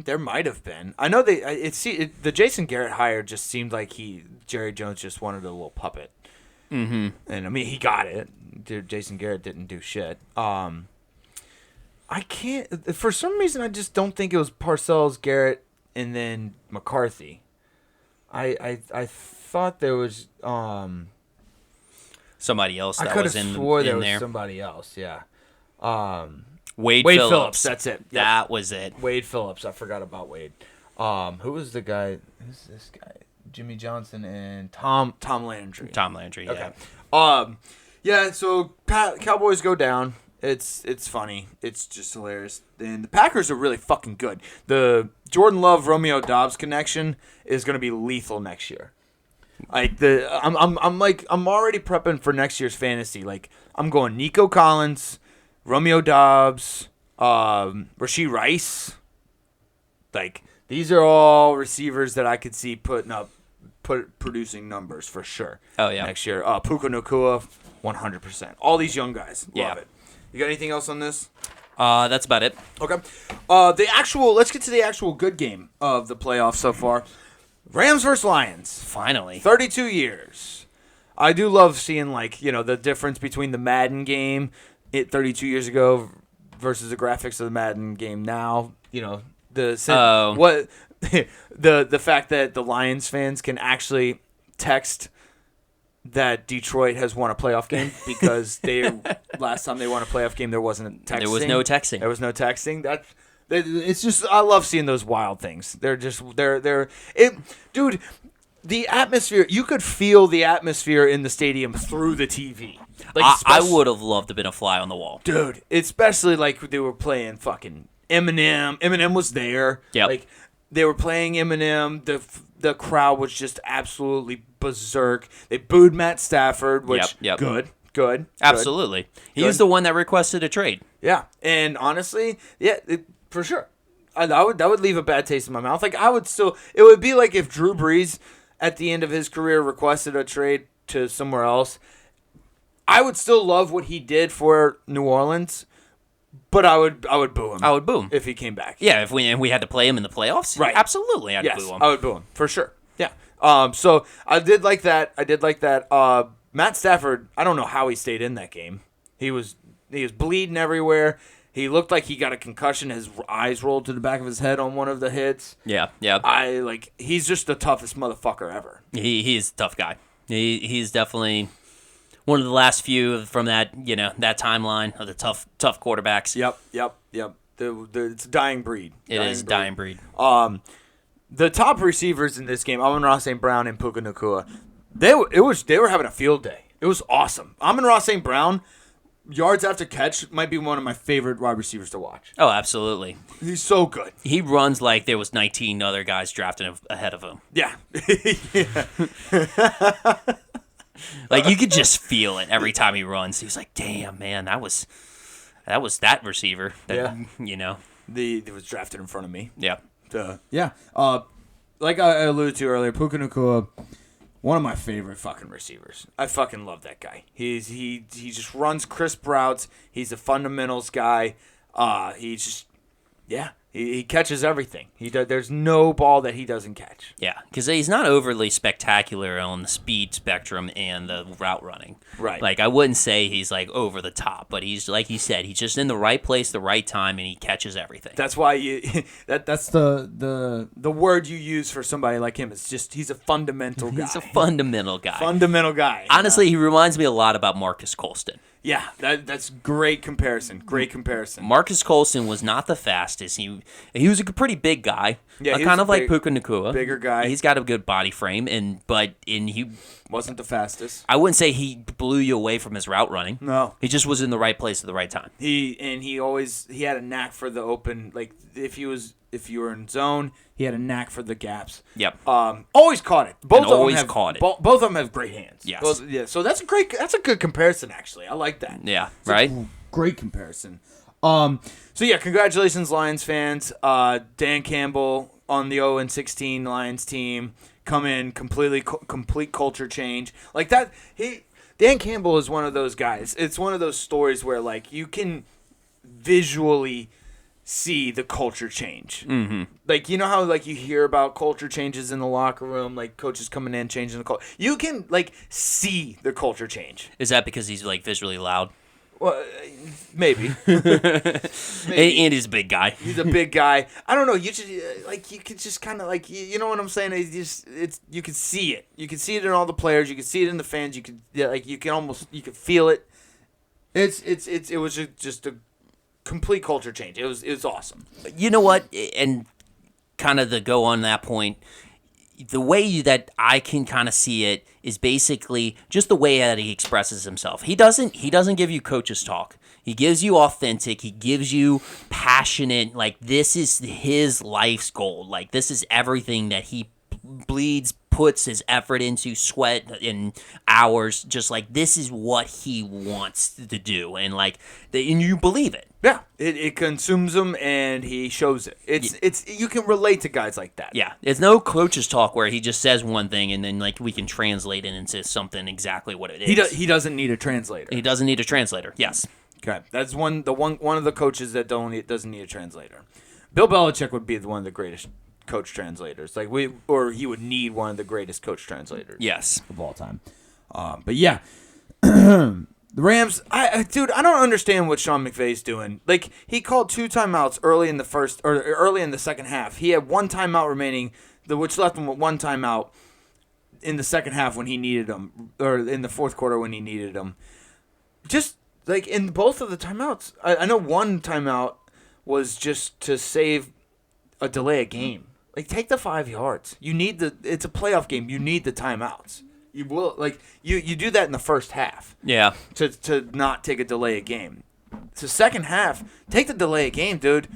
There might have been. I know the Jason Garrett hire just seemed like Jerry Jones just wanted a little puppet. Mm-hmm. And I mean, he got it. Jason Garrett didn't do shit. I can't. For some reason, I just don't think it was Parcells, Garrett, and then McCarthy. I thought there was. Somebody else I that could was have in, swore in there was there. somebody else. Yeah. Wade Wade Phillips. Phillips. That's it. Yep. That was it. Wade Phillips. I forgot about Wade. Who was the guy? Who's this guy? Jimmy Johnson and Tom Landry. Tom Landry, yeah. Okay. Yeah. So Cowboys go down. It's funny. It's just hilarious. And the Packers are really fucking good. The Jordan Love Romeo Doubs connection is going to be lethal next year. Like I'm already prepping for next year's fantasy. Like, I'm going Nico Collins, Romeo Doubs, Rashee Rice. Like, these are all receivers that I could see producing numbers for sure. Oh, yeah. Next year, Puka Nacua, 100%. All these young guys, love it. You got anything else on this? That's about it. Okay. Let's get to the actual good game of the playoffs so far. Rams versus Lions. Finally. 32 years. I do love seeing, like, the difference between the Madden game 32 years ago versus the graphics of the Madden game now. The fact that the Lions fans can actually text that Detroit has won a playoff game because last time they won a playoff game there wasn't texting. There was no texting. There was no texting. It's just, I love seeing those wild things. Dude, the atmosphere, you could feel the atmosphere in the stadium through the TV. Like, I would have loved to have been a fly on the wall. Dude, especially like they were playing fucking Eminem. Eminem was there. Yep. Like, they were playing Eminem. The crowd was just absolutely berserk. They booed Matt Stafford, which Yep. good. Absolutely. He was the one that requested a trade. Yeah, and honestly, for sure. That would leave a bad taste in my mouth. Like, it would be like if Drew Brees at the end of his career requested a trade to somewhere else. I would still love what he did for New Orleans, but I would boo him. I would boo him if he came back. Yeah, if we had to play him in the playoffs. Right. Absolutely, I'd Yes, boo him. I would boo him for sure. Yeah. So I did like that. Matt Stafford, I don't know how he stayed in that game. He was bleeding everywhere. He looked like he got a concussion. His eyes rolled to the back of his head on one of the hits. Yeah. He's just the toughest motherfucker ever. He's a tough guy. He's definitely one of the last few from that that timeline of the tough quarterbacks. Yep. It's a dying breed. It is a dying breed. The top receivers in this game, Amon-Ra St. Brown and Puka Nacua, they were having a field day. It was awesome. Amon-Ra St. Brown, yards after catch, might be one of my favorite wide receivers to watch. Oh, absolutely. He's so good. He runs like there was 19 other guys drafted ahead of him. Yeah. Like, you could just feel it every time he runs. He was like, "Damn, man, that was that receiver." That, He was drafted in front of me. Yeah. Like I alluded to earlier, Puka Nacua, one of my favorite fucking receivers. I fucking love that guy. He just runs crisp routes. He's a fundamentals guy. He catches everything. There's no ball that he doesn't catch. Yeah, because he's not overly spectacular on the speed spectrum and the route running. Right. Like, I wouldn't say he's, like, over the top, but he's, like you said, he's just in the right place, the right time, and he catches everything. That's why that's the word you use for somebody like him. It's just, he's a fundamental guy. He's a fundamental guy. Fundamental guy. Honestly, he reminds me a lot about Marcus Colston. Yeah, that's great comparison. Great comparison. Marcus Colston was not the fastest. He he was a pretty big guy. Yeah, he kind was of like big- Puka Nacua. bigger guy. He's got a good body frame, and he. Wasn't the fastest. I wouldn't say he blew you away from his route running. No. He just was in the right place at the right time. He had a knack for the open, like if you were in zone, he had a knack for the gaps. Yep. Always caught it. Both of always them have, caught it. Both of them have great hands. Yes. Yeah. So that's a good comparison actually. I like that. Yeah. It's a Right. great comparison. So yeah, congratulations Lions fans. Dan Campbell on the 0-16 Lions team come in complete culture change like that. Dan Campbell is one of those guys. It's one of those stories where like you can visually see the culture change. Mm-hmm. Like you know how like you hear about culture changes in the locker room, like coaches coming in changing the culture. You can like see the culture change. Is that because he's like visually loud? Well, maybe. And he's a big guy. He's a big guy. I don't know. You just like you could just kind of like you know what I'm saying. It's you can see it. You can see it in all the players. You can see it in the fans. You can feel it. It was just a complete culture change. It was awesome. You know what? And kind of to go on that point, the way that I can kind of see it is basically just the way that he expresses himself. He doesn't give you coach's talk. He gives you authentic. He gives you passionate. Like this is his life's goal. Like this is everything that he bleeds, puts his effort into, sweat and hours. Just like this is what he wants to do, and like and you believe it. Yeah, it consumes him and he shows it. It's you can relate to guys like that. Yeah, it's no coach's talk where he just says one thing and then like we can translate it into something exactly what it is. He doesn't need a translator. He doesn't need a translator. Yes. Okay, that's one of the coaches that doesn't need a translator. Bill Belichick would be one of the greatest coach translators. He would need one of the greatest coach translators. Yes. Of all time. But yeah, the Rams. I don't understand what Sean McVay's doing. Like he called 2 timeouts early in the second half. He had 1 timeout remaining, which left him with 1 timeout in the second half when he needed them, or in the fourth quarter when he needed them. Just like in both of the timeouts, I know 1 timeout was just to save a delay a game. Like take the 5 yards. It's a playoff game. You need the timeouts. You will you do that in the first half. Yeah. To not take a delay a game. So second half, take the delay a game, dude.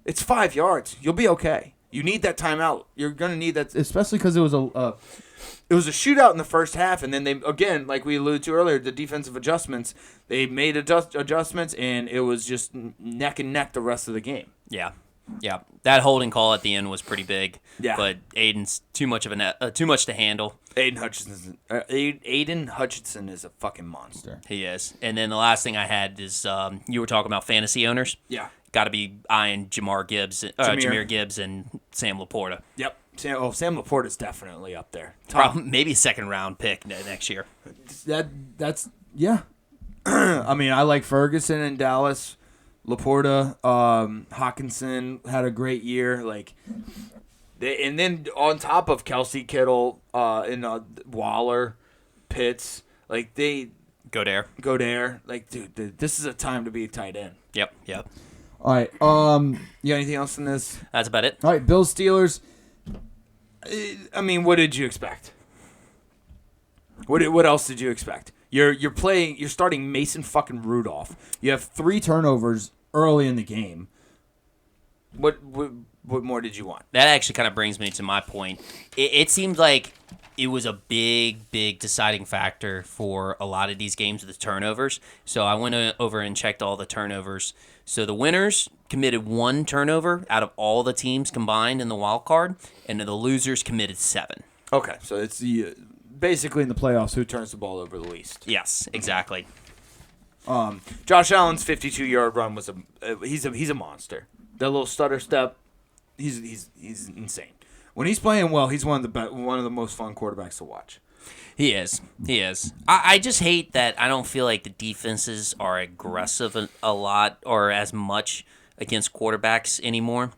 It's 5 yards. You'll be okay. You need that timeout. You're gonna need that, especially because it was a shootout in the first half, and then they again, like we alluded to earlier, the defensive adjustments. They made adjustments, and it was just neck and neck the rest of the game. Yeah. Yeah. That holding call at the end was pretty big. Yeah. But Aiden's too much to handle. Aiden Hutchinson is a fucking monster. He is. And then the last thing I had is you were talking about fantasy owners. Yeah. Got to be eyeing Jameer Gibbs and Sam Laporta. Yep. Sam Laporta is definitely up there. Maybe a second round pick next year. That's yeah. I mean, I like Ferguson in Dallas. Laporta, Hawkinson had a great year. And then on top of Kelsey, Kittle, and Waller, Pitts, Go there. Like, dude, this is a time to be a tight end. Yep. All right. You got anything else in this? That's about it. All right, Bills Steelers. I mean, what did you expect? What else did you expect? You're starting Mason fucking Rudolph. You have 3 turnovers early in the game. What more did you want? That actually kind of brings me to my point. It seems like it was a big deciding factor for a lot of these games with the turnovers. So I went over and checked all the turnovers. So the winners committed 1 turnover out of all the teams combined in the wild card, and the losers committed 7. Okay, so it's basically in the playoffs who turns the ball over the least. Yes, exactly. Josh Allen's 52-yard run was he's a monster. That little stutter step, he's insane. When he's playing well, he's one of the most fun quarterbacks to watch. He is. I just hate that I don't feel like the defenses are aggressive a lot or as much against quarterbacks anymore.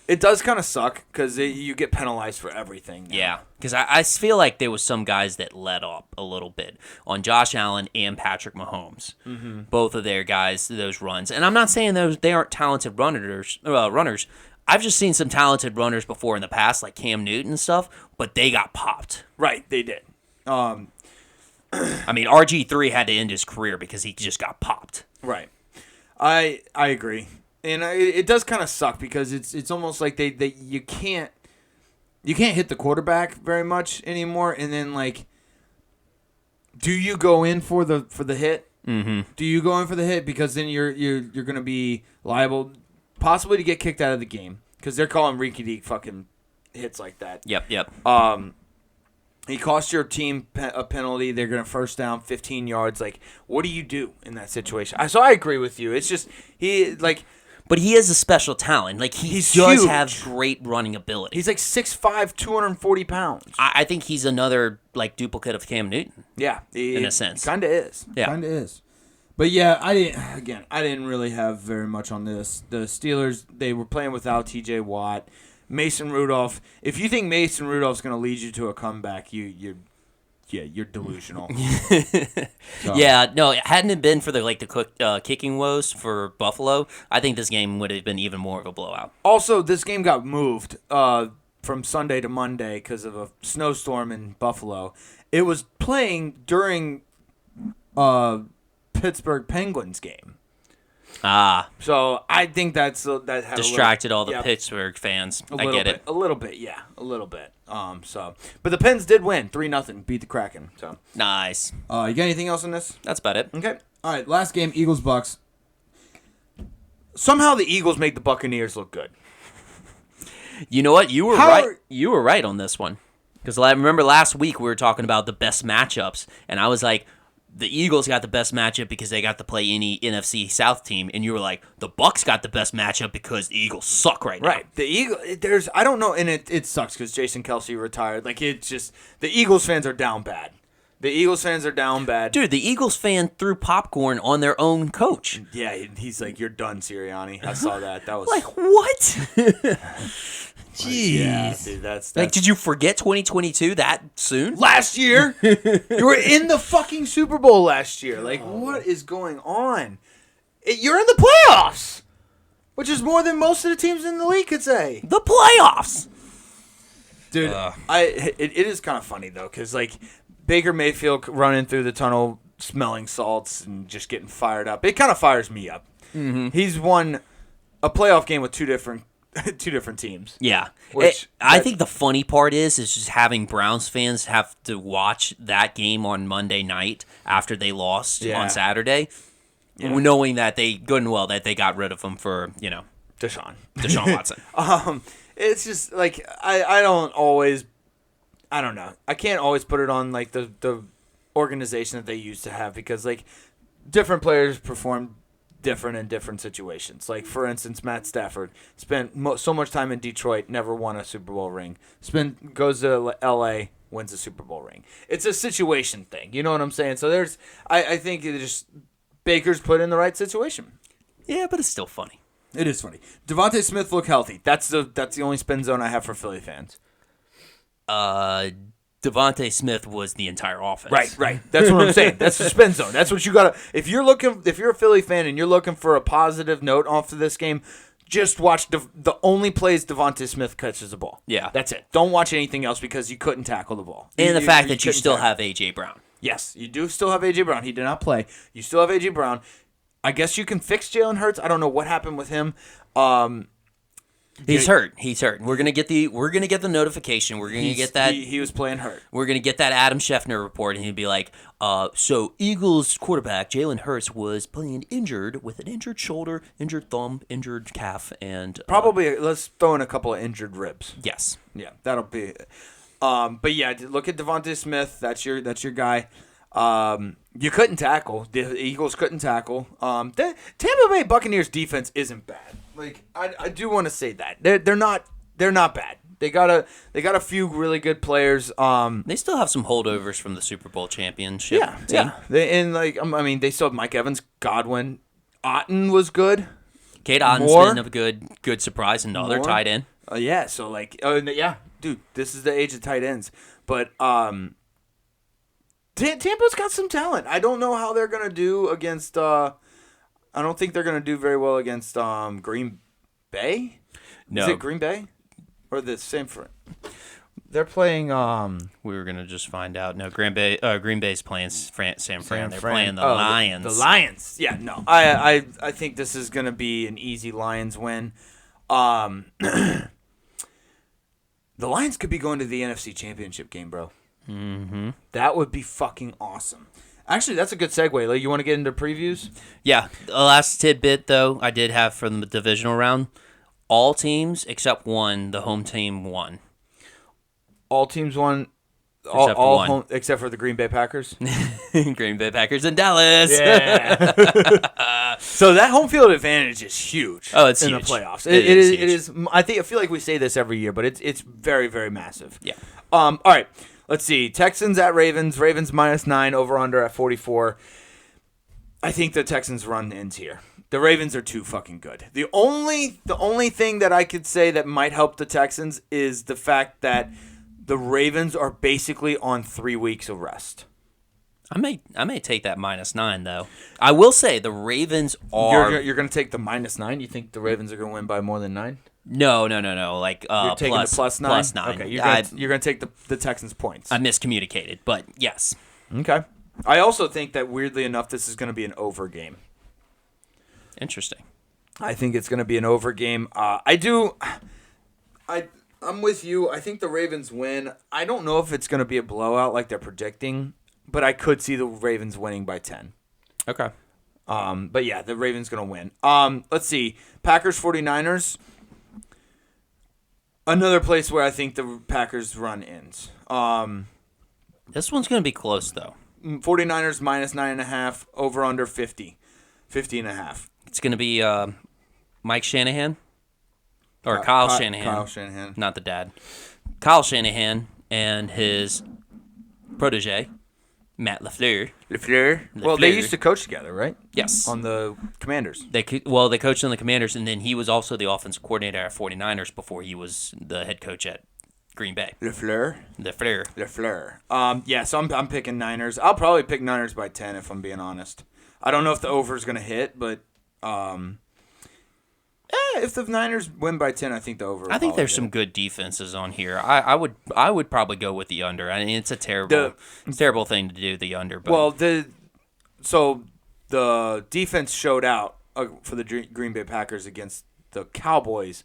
It does kind of suck because you get penalized for everything now. Yeah, because I feel like there was some guys that let up a little bit on Josh Allen and Patrick Mahomes. Mm-hmm. Both of their guys, those runs. And I'm not saying they aren't talented runners. I've just seen some talented runners before in the past, like Cam Newton and stuff, but they got popped. Right, they did. I mean, RG3 had to end his career because he just got popped. Right. I agree. And it does kind of suck because it's almost like they you can't hit the quarterback very much anymore, and then like, do you go in for the hit? Mm-hmm. Do you go in for the hit because then you're going to be liable possibly to get kicked out of the game because they're calling rinky-dink fucking hits like that. Yep. He cost your team a penalty. They're going to first down 15 yards. Like, what do you do in that situation? So I agree with you. It's just But he is a special talent. Like, he He's does huge. have great running ability. he's like 6'5", 240 pounds. I think he's another, like, duplicate of Cam Newton. Yeah, in a sense. kind of is. Yeah. Kind of is. But yeah, I didn't really have very much on this. The Steelers, they were playing without T.J. Watt, Mason Rudolph. If you think Mason Rudolph's going to lead you to a comeback, you're delusional. So. Yeah, no, hadn't it been for the kicking woes for Buffalo, I think this game would have been even more of a blowout. Also, this game got moved from Sunday to Monday because of a snowstorm in Buffalo. It was playing during Pittsburgh Penguins game. Ah, So I think that had distracted all the yeah, Pittsburgh fans. a I little get bit, it. a little bit, yeah, a little bit. But the Pens did win 3-0, beat the Kraken. So, Nice. you got anything else on this? That's about it. Okay. All right. Last game, Eagles Bucks. Somehow the Eagles make the Buccaneers look good. You know what? You were How right. are- You were right on this one. Because I remember last week we were talking about the best matchups, and I was like, the Eagles got the best matchup because they got to play any NFC South team, and you were like, the Bucks got the best matchup because the Eagles suck right now. Right. The I don't know, and it sucks because Jason Kelsey retired. Like, it's just, the Eagles fans are down bad. The Eagles fans are down bad. Dude, the Eagles fan threw popcorn on their own coach. Yeah, he's like, you're done, Sirianni. I saw that. That was Like, what? Jeez. Yeah, dude, that's Like, did you forget 2022 that soon? last year. You were in the fucking Super Bowl last year. Like, what is going on? You're in the playoffs, which is more than most of the teams in the league could say. The playoffs. Dude, it is kind of funny though, because like Baker Mayfield running through the tunnel, smelling salts and just getting fired up. It kind of fires me up. Mm-hmm. He's won a playoff game with two different teams. Yeah. Which- I think the funny part is just having Browns fans have to watch that game on Monday night after they lost Yeah. on Saturday, knowing that they got rid of him for, Deshaun. Deshaun Watson. It's just like I don't know. I can't always put it on like the organization that they used to have because like different players perform different in different situations. Like for instance, Matt Stafford spent so much time in Detroit, never won a Super Bowl ring. Goes to L.A., wins a Super Bowl ring. It's a situation thing. You know what I'm saying? So I think it just Baker's put in the right situation. Yeah, but it's still funny. It is funny. Devontae Smith look healthy. That's the only spin zone I have for Philly fans. Devontae Smith was the entire offense. Right. That's what I'm saying. That's the spin zone. That's what you gotta. If you're a Philly fan and you're looking for a positive note off of this game, just watch the only plays Devontae Smith catches the ball. Yeah. That's it. Don't watch anything else because you couldn't tackle the ball. And the fact that you couldn't still tackle. have A.J. Brown. Yes, you do still have A.J. Brown. He did not play. You still have A.J. Brown. I guess you can fix Jalen Hurts. I don't know what happened with him. He's hurt. We're gonna get the notification. We're gonna get that. He was playing hurt. We're gonna get that Adam Schefter report, and he'd be like, "So Eagles quarterback Jalen Hurts was playing injured with an injured shoulder, injured thumb, injured calf, and Probably let's throw in a couple of injured ribs. yes, Yeah, that'll be. But yeah, look at Devontae Smith. That's your guy. You couldn't tackle. The Eagles couldn't tackle. The Tampa Bay Buccaneers defense isn't bad. Like I do want to say that they're not bad. They got a few really good players. they still have some holdovers from the Super Bowl championship. team. They still have Mike Evans, Godwin, Otten was good. Kate Otten's Moore. been a good surprise, and another Moore. tight end. Yeah. So dude, this is the age of tight ends. But Tampa's got some talent. I don't know how they're gonna do against. I don't think they're gonna do very well against Green Bay. No, Is it Green Bay or the San Fran? They're playing. we were gonna just find out. No, Green Bay's playing San Fran. They're Fran. playing the Oh, Lions. The Lions. Yeah, no. I think this is gonna be an easy Lions win. The Lions could be going to the NFC Championship game, bro. Mm-hmm. That would be fucking awesome. Actually, that's a good segue. Like, you want to get into previews? Yeah. The last tidbit though, I did have from the divisional round. All teams except one, the home team won. All teams won. Except All one. home, except for the Green Bay Packers. Green Bay Packers and Dallas. Yeah. So that home field advantage is huge. Oh, it's in huge. the playoffs. It It is is. huge. I feel like we say this every year, but it's very, very massive. Yeah. All right. Let's see. Texans at Ravens. Ravens -9. Over under at 44. I think the Texans run ends here. The Ravens are too fucking good. The only thing that I could say that might help the Texans is the fact that the Ravens are basically on 3 weeks of rest. I may take that -9 though. I will say the Ravens are. You're going to take the -9? You think the Ravens are going to win by more than 9? No. Like You're taking plus, the +9? +9. Okay, you're going to take the Texans points. I miscommunicated, but yes. Okay. I also think that weirdly enough, this is going to be an over game. Interesting. I think it's going to be an over game. I'm with you. I think the Ravens win. I don't know if it's going to be a blowout like they're predicting, but I could see the Ravens winning by 10. Okay. But yeah, the Ravens going to win. Let's see. Packers 49ers. Another place where I think the Packers run ends. This one's going to be close though. 49ers -9.5, over under 50. 50.5. It's going to be Mike Shanahan or Kyle Shanahan. Kyle Shanahan. Not the dad. Kyle Shanahan and his protege, Matt LaFleur. LaFleur. Well, they used to coach together, right? Yes. On the Commanders. They coached on the Commanders, and then he was also the offensive coordinator at 49ers before he was the head coach at Green Bay. LaFleur. Yeah, so I'm picking Niners. I'll probably pick Niners by 10 if I'm being honest. I don't know if the over is going to hit, but if the Niners win by 10, I think the over. I think there's some good defenses on here. I would probably go with the under. I mean, it's a terrible thing to do, the under. But. Well, the defense showed out for the Green Bay Packers against the Cowboys.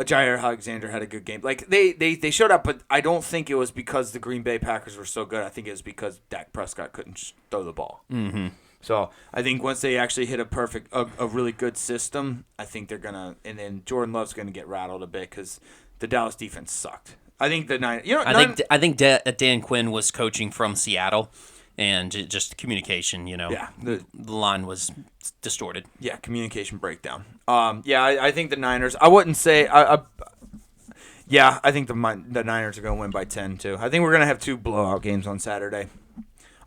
Jair Alexander had a good game. Like they showed up, but I don't think it was because the Green Bay Packers were so good. I think it was because Dak Prescott couldn't throw the ball. Mm-hmm. So I think once they actually hit a really good system, I think they're gonna. And then Jordan Love's gonna get rattled a bit because the Dallas defense sucked. I think the nine. I think Dan Quinn was coaching from Seattle, and just communication. Yeah, the line was distorted. Yeah, communication breakdown. I think the Niners. I wouldn't say. I think the Niners are going to win by 10 too. I think we're going to have 2 blowout games on Saturday.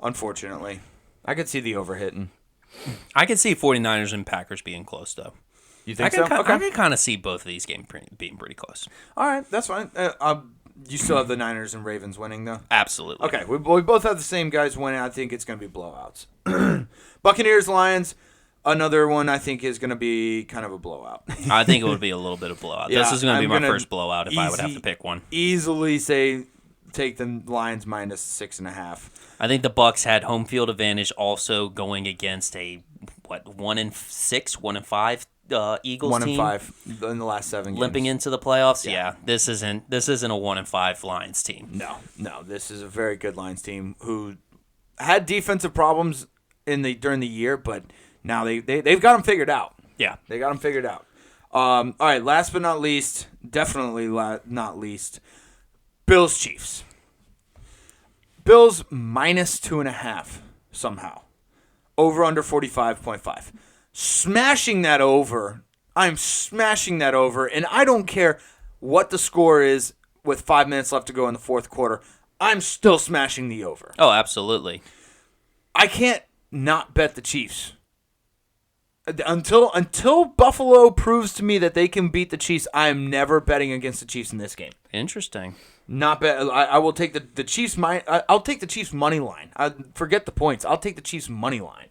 Unfortunately, I could see the over hitting. I could see 49ers and Packers being close though. You think so? I can kind of see both of these games being pretty close. All right, that's fine. You still have the Niners and Ravens winning though. Absolutely. Okay, we both have the same guys winning. I think it's going to be blowouts. Buccaneers, Lions. Another one I think is going to be kind of a blowout. I think it would be a little bit of blowout. Yeah, this is going to be my first blowout if I would have to pick one. Easily take the Lions -6.5. I think the Bucs had home field advantage also going against a 1-6, 1-5 Eagles 1 team. and 5 in the last 7 games. Limping into the playoffs. Yeah, this isn't a 1-5 Lions team. No, this is a very good Lions team who had defensive problems during the year, but now they've got them figured out. Yeah, they got them figured out. All right, last but not least, definitely not least, Bills Chiefs. Bills -2.5 somehow. Over under 45.5. Smashing that over. I'm smashing that over, and I don't care what the score is with 5 minutes left to go in the fourth quarter. I'm still smashing the over. Oh, absolutely. I can't not bet the Chiefs. Until Buffalo proves to me that they can beat the Chiefs, I am never betting against the Chiefs in this game. Interesting. Not bet. I will take the Chiefs. I'll take the Chiefs money line. Forget the points. I'll take the Chiefs money line.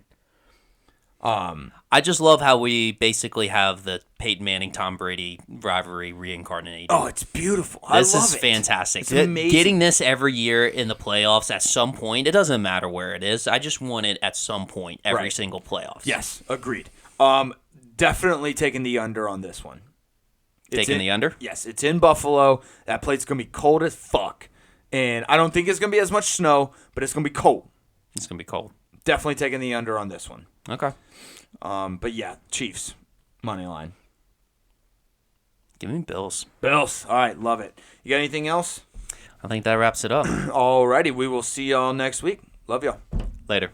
I just love how we basically have the Peyton Manning Tom Brady rivalry reincarnated. Oh, it's beautiful. This I love is it. fantastic. It's amazing. Getting this every year in the playoffs at some point, it doesn't matter where it is. I just want it at some point every Right. single playoffs. Yes, agreed. Definitely taking the under on this one. Taking the under? Yes, it's in Buffalo. That plate's gonna be cold as fuck, and I don't think it's gonna be as much snow, but it's gonna be cold. It's going to be cold. Definitely taking the under on this one. Okay. But yeah, Chiefs money line. Give me Bills. Bills. All right, love it. You got anything else? I think that wraps it up. Alrighty, we will see y'all next week. Love y'all. Later.